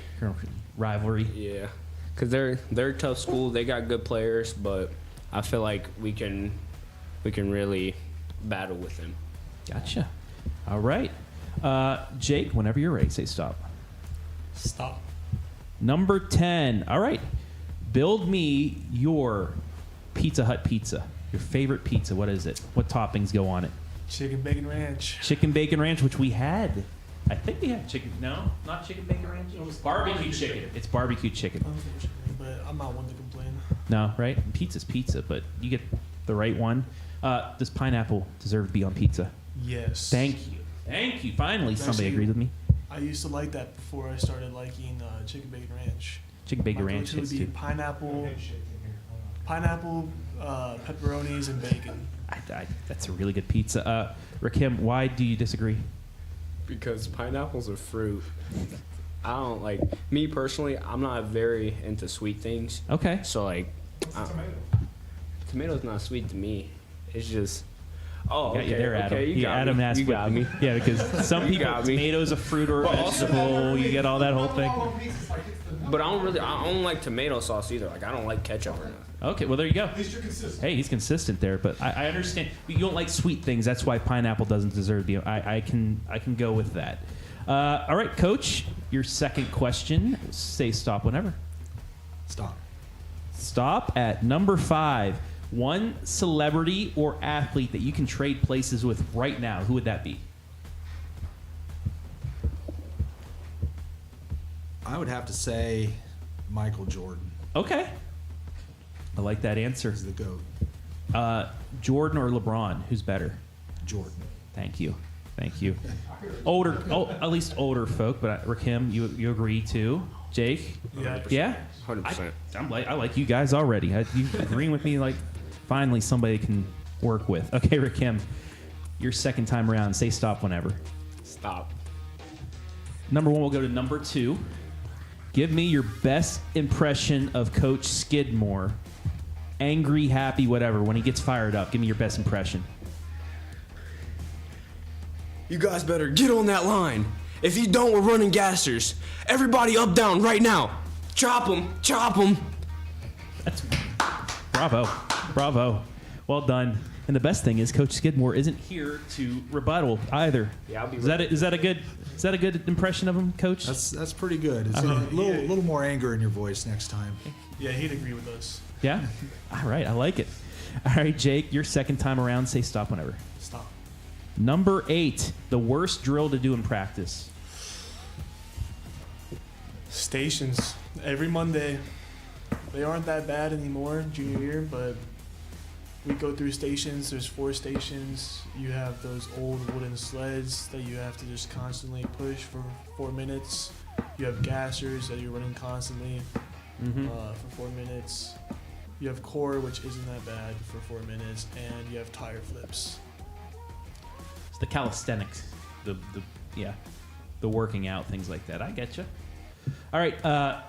Rivalry. Yeah, because they're a tough school. They got good players, but I feel like we can really battle with them. Gotcha. All right. Jake, whenever you're ready, say stop. Stop. Number 10. All right. Build me your Pizza Hut pizza. Your favorite pizza. What is it? What toppings go on it? Chicken bacon ranch. Chicken bacon ranch, which we had. I think we had chicken. No, not chicken bacon ranch. It was barbecue chicken. It's barbecue chicken. But I'm not one to complain. No, right? Pizza's pizza, but you get the right one. Does pineapple deserve to be on pizza? Yes. Thank you. Finally, somebody agreed with me. I used to like that before I started liking chicken bacon ranch. Chicken bacon ranch would be pineapple, pepperonis, and bacon. That's a really good pizza. Rakim, why do you disagree? Because pineapple's a fruit. I don't like, me personally, I'm not very into sweet things. Okay. So tomato's not sweet to me. It's just, okay. You there, Adam. Okay, Adam asked you got me. Yeah, because some people, tomato's a fruit or a vegetable. You get all that whole thing. But I don't like tomato sauce either. Like, I don't like ketchup or nothing. Okay, well, there you go. At least you're consistent. Hey, he's consistent there, but I understand. You don't like sweet things. That's why pineapple doesn't deserve the. I can go with that. All right, Coach, your second question. Say stop whenever. Stop. Stop at number 5. One celebrity or athlete that you can trade places with right now. Who would that be? I would have to say Michael Jordan. Okay. I like that answer. He's the GOAT. Jordan or LeBron? Who's better? Jordan. Thank you. At least older folk, but Rakim, you agree too? Jake? Yeah? 100%. I like you guys already. You agreeing with me like finally somebody can work with. Okay, Rakim, your second time around. Say stop whenever. Stop. Number 1, we'll go to number 2. Give me your best impression of Coach Skidmore. Angry, happy, whatever. When he gets fired up, give me your best impression. You guys better get on that line. If you don't, we're running gassers. Everybody up, down, right now. Chop them. That's bravo. Well done. And the best thing is Coach Skidmore isn't here to rebuttal either. Yeah, I'll be. Is that a good impression of him, Coach? That's pretty good. It's a little more anger in your voice next time. Yeah, he'd agree with us. Yeah? All right, I like it. All right, Jake, your second time around, say stop whenever. Stop. Number 8, the worst drill to do in practice. Stations. Every Monday. They aren't that bad anymore, junior year, but we go through stations. There's 4 stations. You have those old wooden sleds that you have to just constantly push for 4 minutes. You have gassers that you're running constantly for 4 minutes. You have core, which isn't that bad for 4 minutes, and you have tire flips. It's the calisthenics, the working out, things like that. I get you. All right,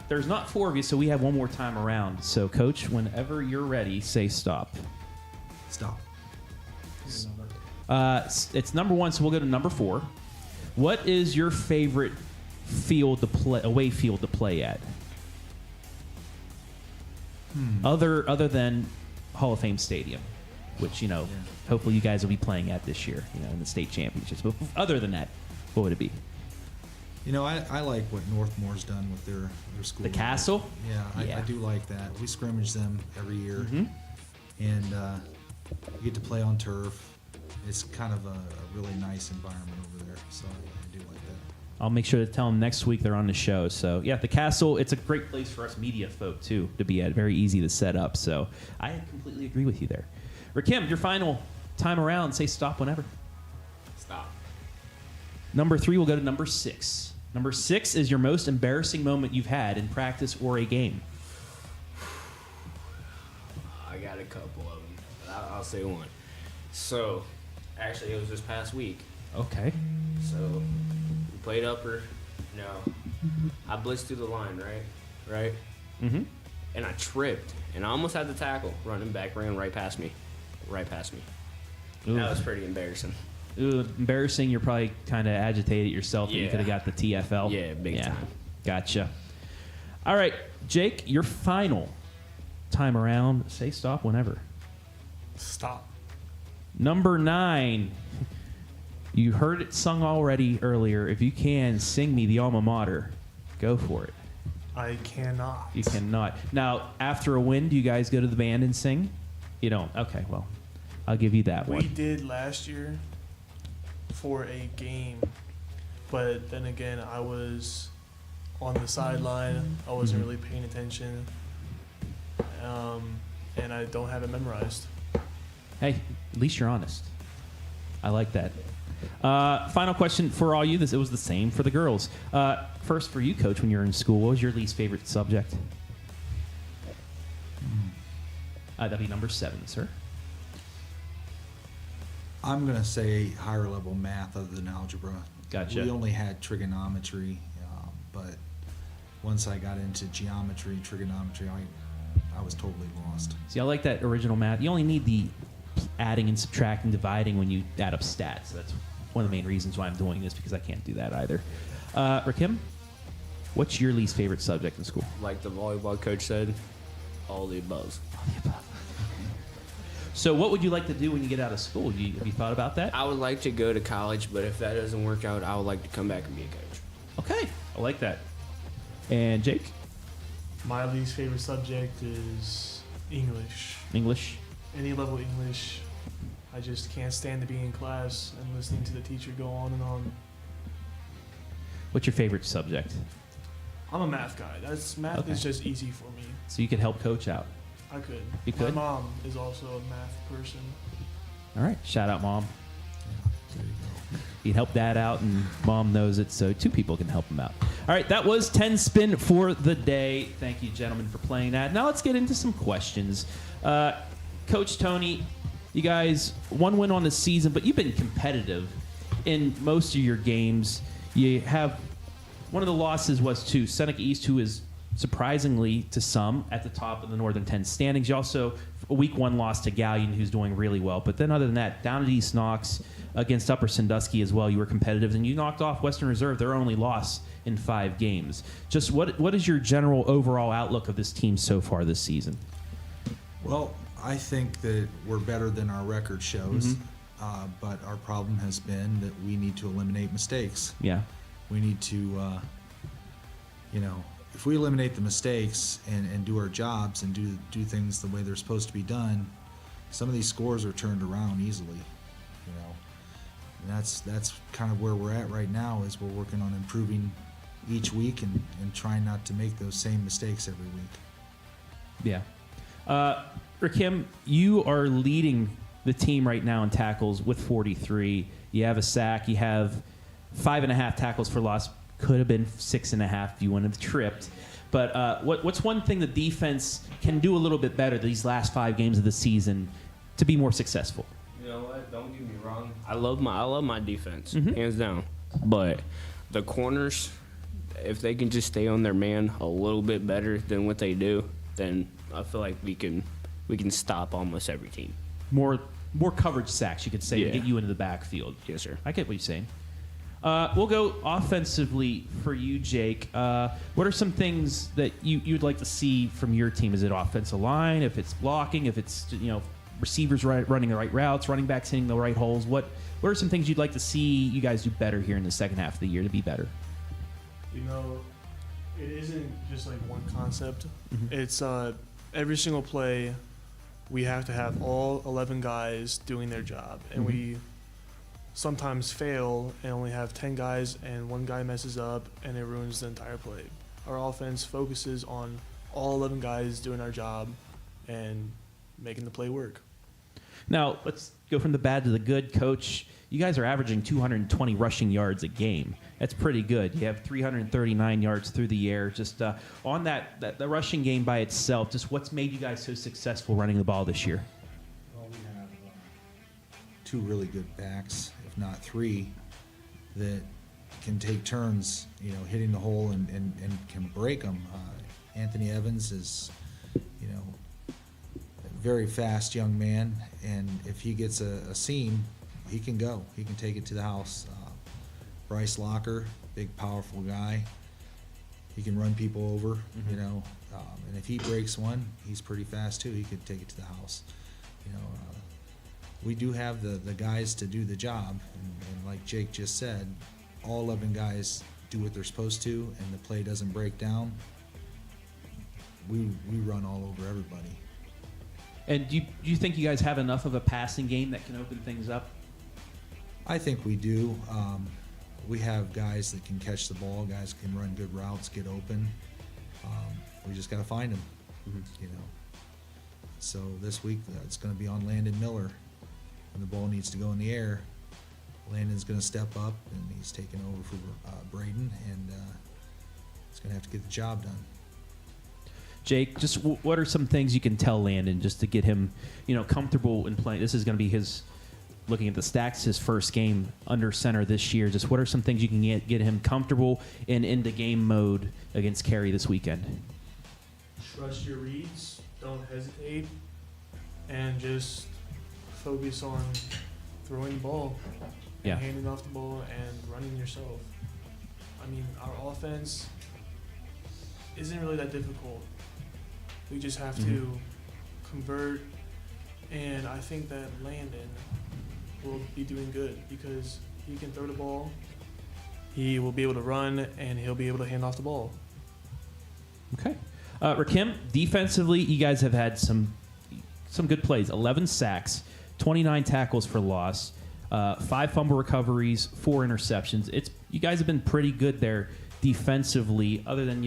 there's not 4 of you, so we have one more time around. So, Coach, whenever you're ready, say stop. Stop. It's number 1, so we'll go to number 4. What is your favorite away field to play at? Other than Hall of Fame Stadium, which hopefully you guys will be playing at this year, in the state championships. But other than that, what would it be? I like what Northmore's done with their school. The Castle? Yeah, I do like that. We scrimmage them every year, and you get to play on turf. It's kind of a really nice environment over there, so I do like that. I'll make sure to tell them next week they're on the show. So, yeah, the Castle, it's a great place for us media folk, too, to be at. Very easy to set up. So I completely agree with you there. Rakim, your final time around, say stop whenever. Stop. Number 3, we'll go to number 6. Number 6 is your most embarrassing moment you've had in practice or a game. I got a couple of them. But I'll say one. So, actually, it was this past week. Okay. So, we played upper. I blitzed through the line, right? Mm-hmm. And I tripped, and I almost had the tackle. Running back ran right past me. Ooh. That was pretty embarrassing. Ooh, embarrassing. You're probably kind of agitated yourself that you could have got the TFL. Yeah, big time. Gotcha. All right, Jake, your final time around. Say stop whenever. Stop. Number 9. You heard it sung already earlier. If you can, sing me the alma mater. Go for it. I cannot. You cannot. Now, after a win, do you guys go to the band and sing? You don't? Okay, well, I'll give you that one. We did last year for a game, but then again, I was on the sideline. I wasn't really paying attention, and I don't have it memorized. Hey, at least you're honest. I like that. Final question for all you. It was the same for the girls. First, for you, Coach, when you were in school, what was your least favorite subject? That'd be number 7, sir. I'm going to say higher level math other than algebra. Gotcha. We only had trigonometry, but once I got into geometry, trigonometry, I was totally lost. See, I like that original math. You only need the adding and subtracting, dividing when you add up stats. So that's one of the main reasons why I'm doing this, because I can't do that either. Rakim, what's your least favorite subject in school? Like the volleyball coach said, all the above. All the above. So what would you like to do when you get out of school? Have you thought about that? I would like to go to college, but if that doesn't work out, I would like to come back and be a coach. Okay, I like that. And Jake? My least favorite subject is English. English? Any level English. I just can't stand to be in class and listening to the teacher go on and on. What's your favorite subject? I'm a math guy. Math is just easy for me. So you could help Coach out. I could. You could? My mom is also a math person. All right. Shout out, Mom. You can help Dad out, and Mom knows it, so 2 people can help him out. All right. That was 10 Spin for the day. Thank you, gentlemen, for playing that. Now let's get into some questions. Coach Tony, you guys, 1 win on the season, but you've been competitive in most of your games. You have one of the losses was to Seneca East, who is surprisingly to some at the top of the Northern 10 standings. You also a week 1 loss to Galion, who's doing really well. But then other than that, down at East Knox against Upper Sandusky as well, you were competitive, and you knocked off Western Reserve, their only loss in 5 games. Just what is your general overall outlook of this team so far this season? Well, I think that we're better than our record shows, but our problem has been that we need to eliminate mistakes. Yeah. We need to, if we eliminate the mistakes and do our jobs and do things the way they're supposed to be done, some of these scores are turned around easily, you know. And that's kind of where we're at right now, is we're working on improving each week and trying not to make those same mistakes every week. Yeah. Rakim, you are leading the team right now in tackles with 43. You have a sack. You have 5.5 tackles for loss. Could have been 6.5 if you wouldn't have tripped. But what's one thing the defense can do a little bit better these last 5 games of the season to be more successful? You know what? Don't get me wrong. I love my defense, hands down. But the corners, if they can just stay on their man a little bit better than what they do, then I feel like we can stop almost every team. More coverage sacks, you could say, to get you into the backfield. Yes, sir. I get what you're saying. We'll go offensively for you, Jake. What are some things that you'd like to see from your team? Is it offensive line? If it's blocking? If it's receivers running the right routes, running backs hitting the right holes? What are some things you'd like to see you guys do better here in the second half of the year to be better? You know, it isn't just like one concept. It's every single play. We have to have all 11 guys doing their job, and we sometimes fail and only have 10 guys, and one guy messes up and it ruins the entire play. Our offense focuses on all 11 guys doing our job and making the play work. Now, let's go from the bad to the good. Coach, you guys are averaging 220 rushing yards a game. That's pretty good. You have 339 yards through the air. Just on the rushing game by itself, just what's made you guys so successful running the ball this year? Well, we have 2 really good backs, if not 3, that can take turns, hitting the hole and can break them. Anthony Evans is, a very fast young man, and if he gets a seam, he can go. He can take it to the house. Bryce Locker, big, powerful guy. He can run people over, and if he breaks one, he's pretty fast too. He could take it to the house. We do have the guys to do the job, and like Jake just said, all 11 guys do what they're supposed to, and the play doesn't break down. We run all over everybody. And do you think you guys have enough of a passing game that can open things up? I think we do. We have guys that can catch the ball, guys can run good routes, get open. We just got to find them, So this week it's going to be on Landon Miller. When the ball needs to go in the air, Landon's going to step up, and he's taking over for Braden, and he's going to have to get the job done. Jake, just what are some things you can tell Landon just to get him, comfortable in playing? This is going to be his, looking at the stats, his first game under center this year. Just what are some things you can get him comfortable and into game mode against Cary this weekend? Trust your reads, don't hesitate, and just focus on throwing the ball, and handing off the ball, and running yourself. I mean, our offense isn't really that difficult. We just have to convert, and I think that Landon will be doing good because he can throw the ball, he will be able to run, and he'll be able to hand off the ball. Okay. Rakim, defensively, you guys have had some good plays. 11 sacks, 29 tackles for loss, 5 fumble recoveries, 4 interceptions. You guys have been pretty good there defensively, other than,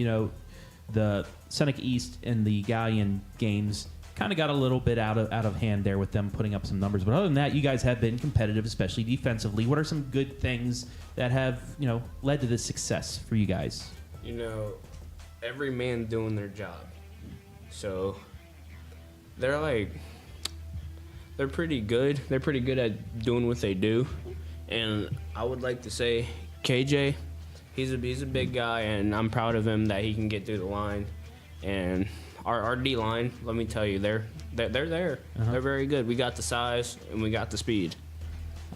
the Seneca East and the Galion games kind of got a little bit out of hand there with them putting up some numbers. But other than that, you guys have been competitive, especially defensively. What are some good things that have, led to this success for you guys? Every man doing their job. So they're pretty good. They're pretty good at doing what they do. And I would like to say KJ, he's a big guy, and I'm proud of him that he can get through the line. And our D line, let me tell you, they're there. They're very good. We got the size and we got the speed.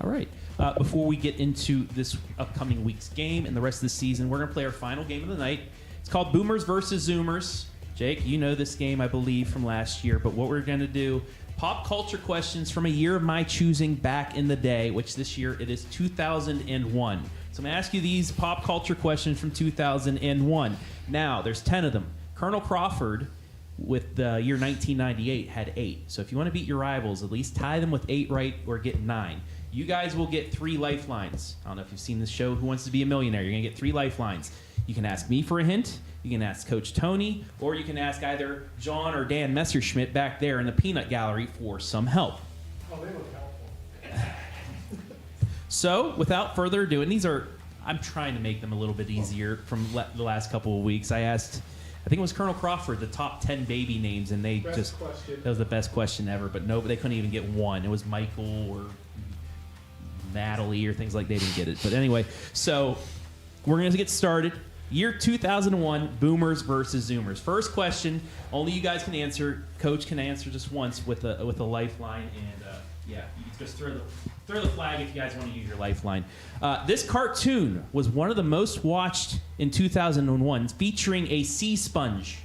All right. Before we get into this upcoming week's game and the rest of the season, we're going to play our final game of the night. It's called Boomers versus Zoomers. Jake, you know this game, I believe, from last year. But what we're going to do, pop culture questions from a year of my choosing back in the day, which this year it is 2001. So I'm going to ask you these pop culture questions from 2001. Now, there's 10 of them. Colonel Crawford with the year 1998 had 8. So if you want to beat your rivals, at least tie them with 8 right or get 9. You guys will get 3 lifelines. I don't know if you've seen this show, Who Wants to Be a Millionaire? You're going to get 3 lifelines. You can ask me for a hint, you can ask Coach Tony, or you can ask either John or Dan Messerschmidt back there in the peanut gallery for some help. Oh, they look helpful. So, without further ado, and I'm trying to make them a little bit easier from the last couple of weeks. I asked, I think it was Colonel Crawford, the top 10 baby names, and that was the best question ever, but no, they couldn't even get one. It was Michael or Natalie or things like they didn't get it. But anyway, so we're going to get started. Year 2001, Boomers versus Zoomers. First question, only you guys can answer. Coach can answer just once with a lifeline, and you can just throw the flag if you guys want to use your lifeline. This cartoon was one of the most watched in 2001, featuring a sea sponge.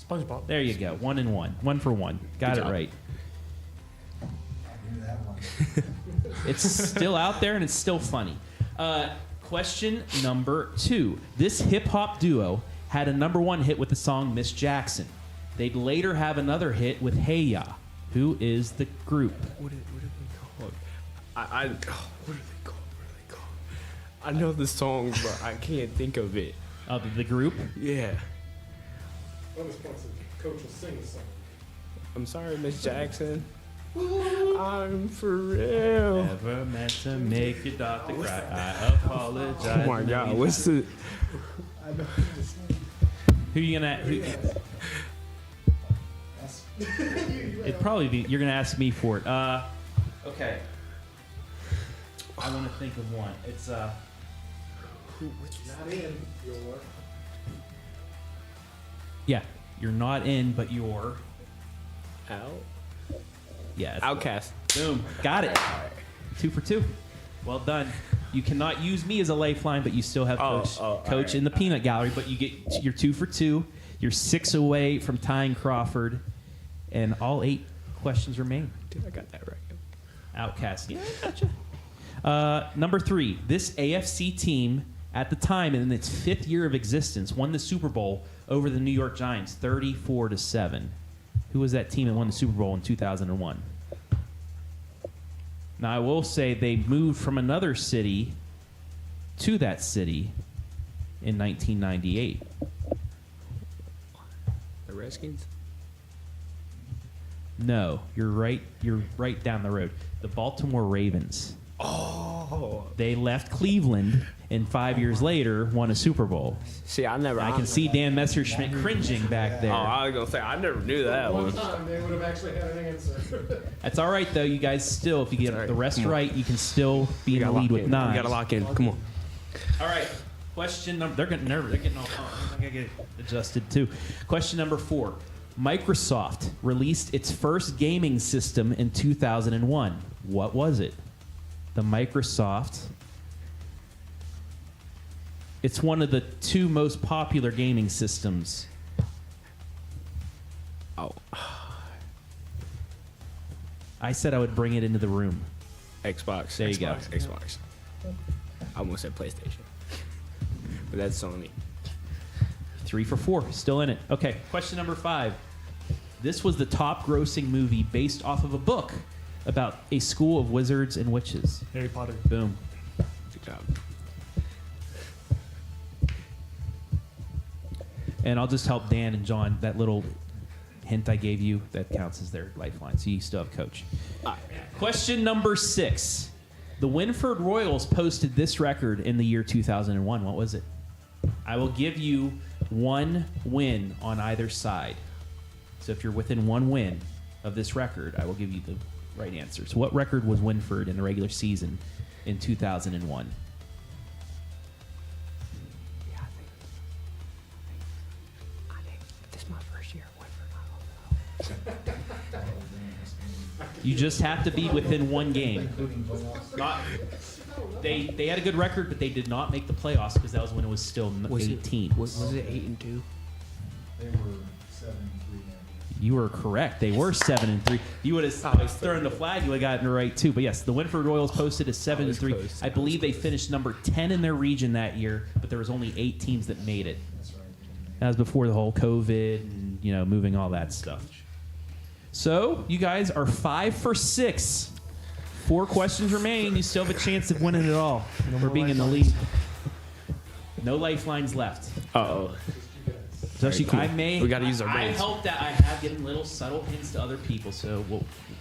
SpongeBob. There you go, 1 and 1, 1 for 1. Got it right. It's still out there and it's still funny. Question number 2. This hip-hop duo had a number 1 hit with the song Miss Jackson. They'd later have another hit with Hey Ya. Who is the group? What are they called? What are they called? I know the song, but I can't think of it. The group? Yeah. Bonus points if Coach will sing the song. I'm sorry, Miss Jackson. I'm for real. Never meant to make your daughter cry. I apologize. Oh my God, what's the? Who you gonna? It'd probably be. You're gonna ask me for it. Okay. I want to think of one. It's Not in your. Yeah, you're not in, but you're out. Yeah. Outcast. Boom. Got it. 2 for 2. Well done. You cannot use me as a lifeline, but you still have Coach in the peanut gallery. But you get your 2 for 2. You're 6 away from tying Crawford, and all 8 questions remain. Dude, I got that right. Outcast. Yeah, gotcha. Number 3. This AFC team at the time in its 5th year of existence won the Super Bowl over the New York Giants, 34-7. Who was that team that won the Super Bowl in 2001? Now, I will say they moved from another city to that city in 1998. The Redskins? No, you're right down the road. The Baltimore Ravens. Oh. They left Cleveland and 5 years later won a Super Bowl. See, I can see Dan Messerschmidt cringing back there. Oh, I was going to say, I never knew that one. One time they would have actually had an answer. That's all right, though. You guys still, if you get the rest right, you can still be in the lead with 9. We got to lock in. Come on. All right. Question number... They're getting nervous. They're getting all... I got to get adjusted, too. Question number 4. Microsoft released its first gaming system in 2001. What was it? The Microsoft... It's one of the 2 most popular gaming systems. Oh. I said I would bring it into the room. Xbox. There you go. Xbox. I almost said PlayStation. But that's Sony. 3 for 4. Still in it. Okay. Question number 5. This was the top grossing movie based off of a book about a school of wizards and witches. Harry Potter. Boom. Good job. And I'll just help Dan and John. That little hint I gave you, that counts as their lifeline. So you still have Coach. Question number 6. The Wynford Royals posted this record in the year 2001. What was it? I will give you 1 win on either side. So if you're within 1 win of this record, I will give you the right answer. So what record was Wynford in the regular season in 2001? You just have to be within 1 game. They had a good record, but they did not make the playoffs because that was when it was still 18. Was it 8-2? They were 7-3. You were correct. They were 7-3. You would have thrown the flag. You would have gotten it right too. But yes, the Wynford Royals posted a 7-3. I believe they finished number 10 in their region that year, but there was only 8 teams that made it. That was before the whole COVID and moving all that stuff. So you guys are 5 for 6. 4 questions remaining. You still have a chance of winning it all. We're being in the lead. No lifelines left. Uh-oh. So we got to use our I brains. hope that I have given little subtle hints to other people, so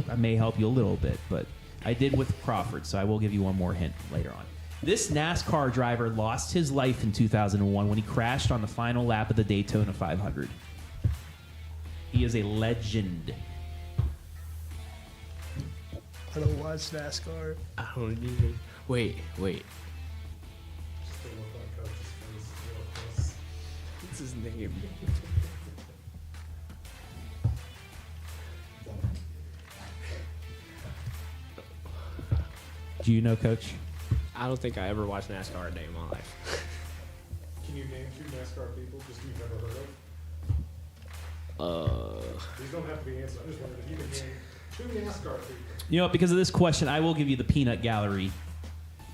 I may help you a little bit, but I did with Crawford, so I will give you one more hint later on. This NASCAR driver lost his life in 2001 when he crashed on the final lap of the Daytona 500. He is a legend. I don't watch NASCAR. I don't even. Wait. What's his name? Do you know, Coach? I don't think I ever watched NASCAR a day in my life. Can you name 2 NASCAR people just you've never heard of? These don't have to be answered. I just wondered if you could name 2 NASCAR people. Because of this question, I will give you the peanut gallery.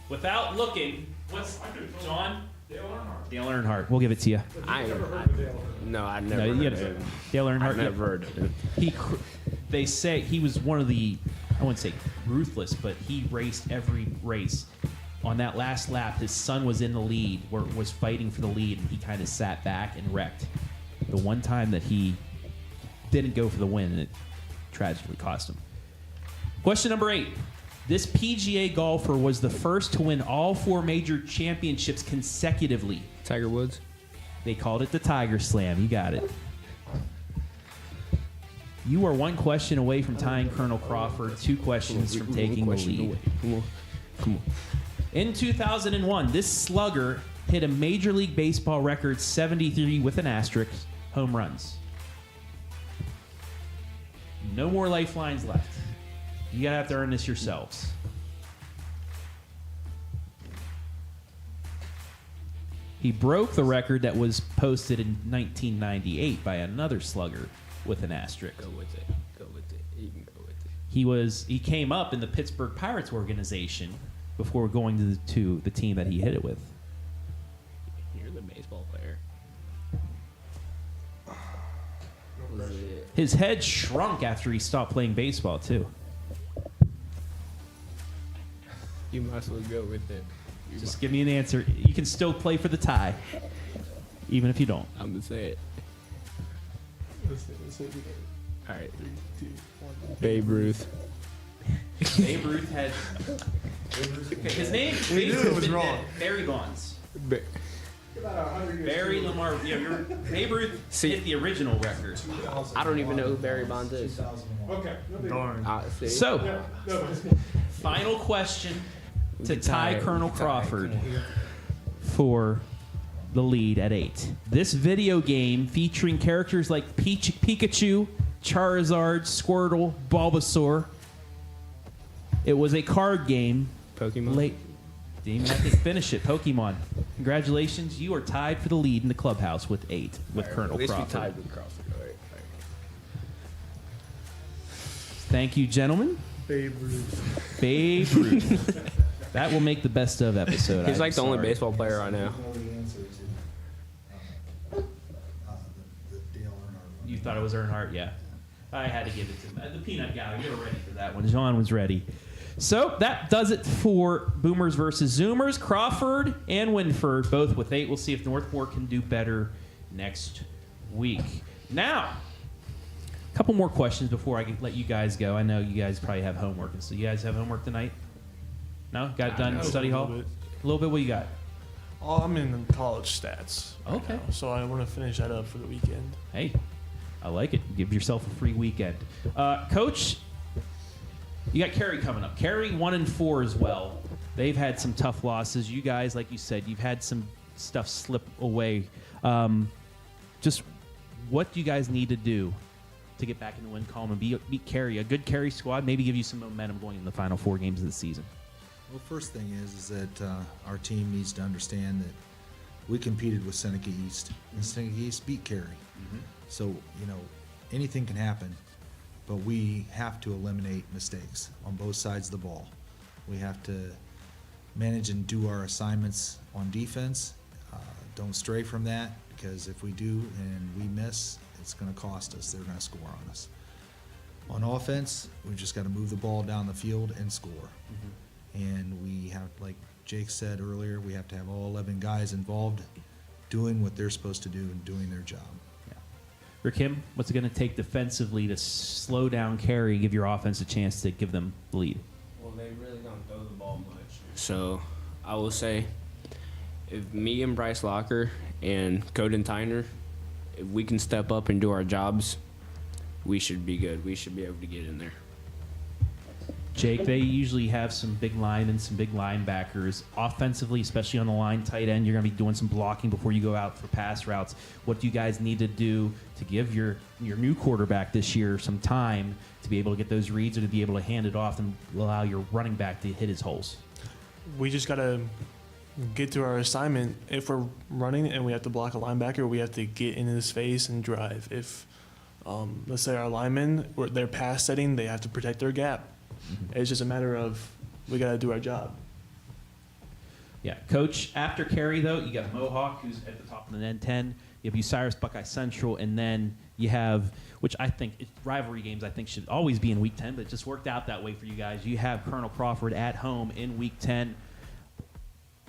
Without looking, what's John? Dale Earnhardt. We'll give it to you. I never heard of Dale Earnhardt. No, I never heard of him. Dale Earnhardt. I've never heard of him. They say he was one of the, I wouldn't say ruthless, but he raced every race. On that last lap, his son was in the lead, was fighting for the lead, and he kind of sat back and wrecked. The one time that he didn't go for the win, and it tragically cost him. Question number 8. This PGA golfer was the first to win all 4 major championships consecutively. Tiger Woods? They called it the Tiger Slam. You got it. You are 1 question away from tying Colonel Crawford, 2 questions from taking the lead. Come on. In 2001, this slugger hit a Major League Baseball record 73 with an asterisk home runs. No more lifelines left. You gotta have to earn this yourselves. He broke the record that was posted in 1998 by another slugger with an asterisk. Go with it. You can go with it. He came up in the Pittsburgh Pirates organization before going to the team that he hit it with. You're the baseball player. His head shrunk after he stopped playing baseball, too. You might as well go with it. Just give me an answer. You can still play for the tie, even if you don't. I'm going to say it. Let's say it. All right. 3, 2, 1. Babe Ruth. Babe Ruth had... His name? We knew it was wrong. Barry Bonds. About 100 years. Barry Lamar. Babe Ruth hit the original record. I don't even know who Barry Bonds is. Okay. Darn. So, final question to tie Colonel Crawford for the lead at 8. This video game featuring characters like Pikachu, Charizard, Squirtle, Bulbasaur. It was a card game. Pokemon. Didn't even have to finish it. Pokemon. Congratulations, you are tied for the lead in the clubhouse with 8 with Colonel At least Crawford. we tied with Crawford. All right. Thank you, gentlemen. Babe Ruth. Babe Ruth. That will make the best of episode. He's like the only baseball player I know. You thought it was Earnhardt? Yeah. I had to give it to him. The peanut gallery. You were ready for that one. John was ready. So that does it for Boomers versus Zoomers. Crawford and Wynford both with 8. We'll see if Northport can do better next week. Now, a couple more questions before I let you guys go. I know you guys probably have homework. So you guys have homework tonight? No? Got it done in study hall? A little bit. What you got? Oh, I'm in college stats. Okay. Now, so I want to finish that up for the weekend. Hey, I like it. Give yourself a free weekend. Coach, you got Cary coming up. Cary 1-4 as well. They've had some tough losses. You guys, like you said, you've had some stuff slip away. Just what do you guys need to do to get back in the win column and beat Cary? A good Cary squad, maybe give you some momentum going in the final 4 games of the season. Well, first thing is that our team needs to understand that we competed with Seneca East, and Seneca East beat Cary. Mm-hmm. So, anything can happen, but we have to eliminate mistakes on both sides of the ball. We have to manage and do our assignments on defense. Don't stray from that, because if we do and we miss, it's going to cost us. They're going to score on us. On offense, we've just got to move the ball down the field and score. And we have, like Jake said earlier, we have to have all 11 guys involved doing what they're supposed to do and doing their job. Rakim, what's it going to take defensively to slow down Carey, give your offense a chance to give them the lead? Well, they really don't throw the ball much. So I will say, if me and Bryce Locker and Coden Tyner, if we can step up and do our jobs, we should be good. We should be able to get in there. Jake, they usually have some big linemen, some big linebackers. Offensively, especially on the line, tight end, you're going to be doing some blocking before you go out for pass routes. What do you guys need to do to give your new quarterback this year some time to be able to get those reads or to be able to hand it off and allow your running back to hit his holes? We just got to get to our assignment. If we're running and we have to block a linebacker, we have to get into his face and drive. If, let's say our linemen, they're pass setting, they have to protect their gap. It's just a matter of we got to do our job. Yeah, Coach, after Carey, though, you got Mohawk, who's at the top of the N10. You have Bucyrus, Buckeye Central, and then you have, which I think rivalry games I think should always be in Week 10, but it just worked out that way for you guys. You have Colonel Crawford at home in Week 10.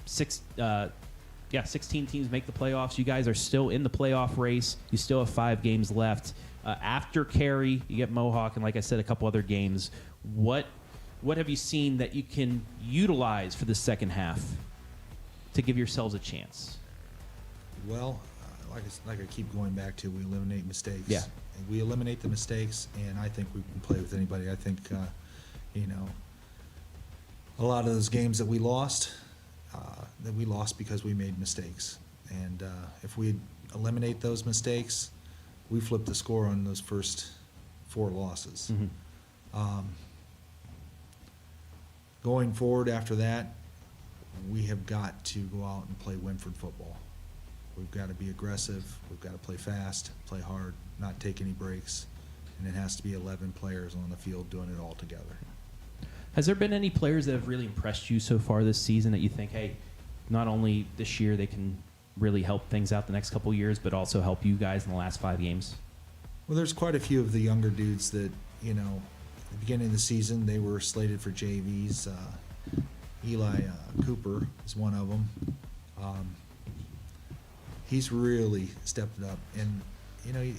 16 teams make the playoffs. You guys are still in the playoff race. You still have 5 games left. After Carey, you get Mohawk, and like I said, a couple other games. What have you seen that you can utilize for the second half to give yourselves a chance? Well, like I keep going back to, we eliminate mistakes. Yeah. And we eliminate the mistakes, and I think we can play with anybody. I think, a lot of those games that we lost because we made mistakes. And if we eliminate those mistakes, we flip the score on those first 4 losses. Going forward after that, we have got to go out and play Wynford football. We've got to be aggressive. We've got to play fast, play hard, not take any breaks, and it has to be 11 players on the field doing it all together. Has there been any players that have really impressed you so far this season that you think, hey, not only this year they can really help things out the next couple years, but also help you guys in the last 5 games? Well, there's quite a few of the younger dudes that, at the beginning of the season, they were slated for JVs. Eli Cooper is one of them. He's really stepped it up, and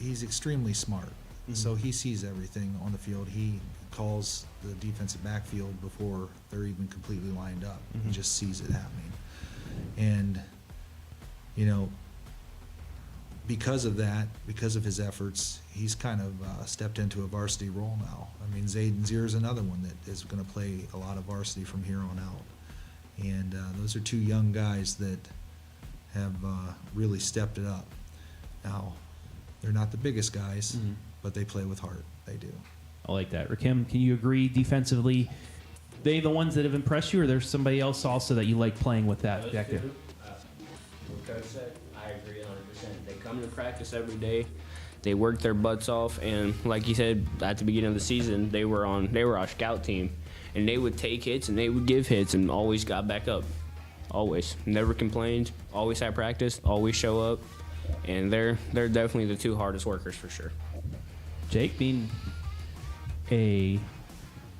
he's extremely smart. So he sees everything on the field. He calls the defensive backfield before they're even completely lined up. He just sees it happening, and because of that, because of his efforts, he's kind of stepped into a varsity role now. I mean, Zayden Zier is another one that is going to play a lot of varsity from here on out. And those are 2 young guys that have really stepped it up. Now, they're not the biggest guys, but they play with heart. They do. I like that. Rakim, can you agree defensively? They the ones that have impressed you, or there's somebody else also that you like playing with that back there? What Coach said, I agree 100%. They come to practice every day. They work their butts off, and like you said at the beginning of the season, they were our scout team, and they would take hits and they would give hits and always got back up. Always, never complained. Always had practice. Always show up, and they're definitely the 2 hardest workers for sure. Jake, being a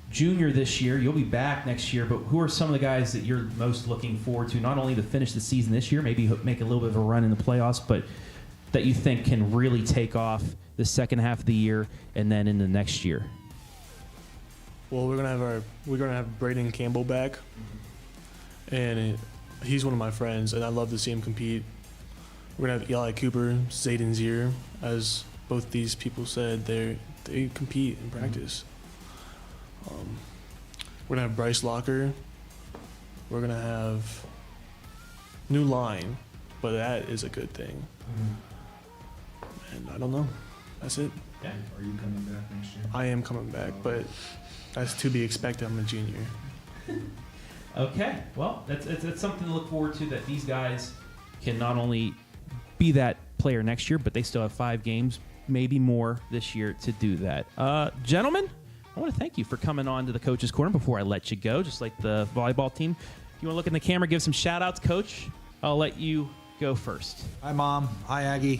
junior this year, you'll be back next year, but who are some of the guys that you're most looking forward to, not only to finish the season this year, maybe make a little bit of a run in the playoffs, but that you think can really take off the second half of the year and then in the next year? Well, we're gonna have Braden Campbell back, and he's one of my friends, and I love to see him compete. We're gonna have Eli Cooper, Zayden Zier, as both these people said. They compete in practice. We're gonna have Bryce Locker. We're gonna have new line, but that is a good thing. And I don't know. That's it. Yeah. Are you coming back next year? I am coming back, but that's to be expected. I'm a junior. Okay. Well, that's something to look forward to, that these guys can not only be that player next year, but they still have 5 games, maybe more this year to do that. Gentlemen, I want to thank you for coming on to the Coach's Corner before I let you go, just like the volleyball team. If you want to look in the camera, give some shout-outs, Coach, I'll let you go first. Hi, Mom. Hi, Aggie.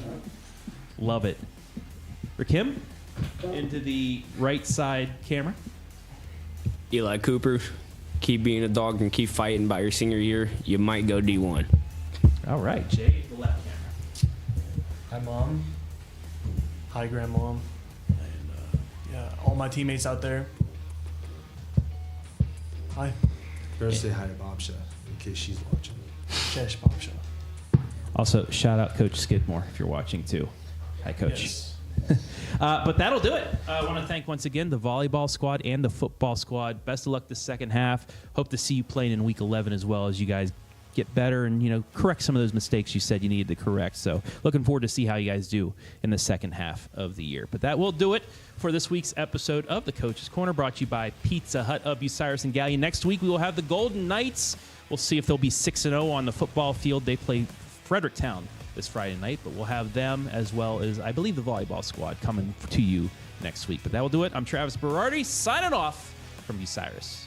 Love it. Rakim, into the right side camera. Eli Cooper, keep being a dog and keep fighting by your senior year. You might go D1. All right, Jay, the left camera. Hi, Mom. Hi, Grandmom. And yeah, all my teammates out there. Hi. Better say hi to Bobsha in case she's watching. Chesh, Bobsha. Also, shout out Coach Skidmore if you're watching too. Hi, Coach. Yes. But that'll do it. I want to thank once again the volleyball squad and the football squad. Best of luck this second half. Hope to see you playing in week 11 as well as you guys get better and, correct some of those mistakes you said you needed to correct. So looking forward to see how you guys do in the second half of the year. But that will do it for this week's episode of the Coach's Corner, brought to you by Pizza Hut of Bucyrus and Galion. Next week we will have the Golden Knights. We'll see if they'll be 6-0 on the football field. They play Fredericktown this Friday night, but we'll have them as well as, I believe, the volleyball squad coming to you next week. But that will do it. I'm Travis Berardi signing off from Bucyrus.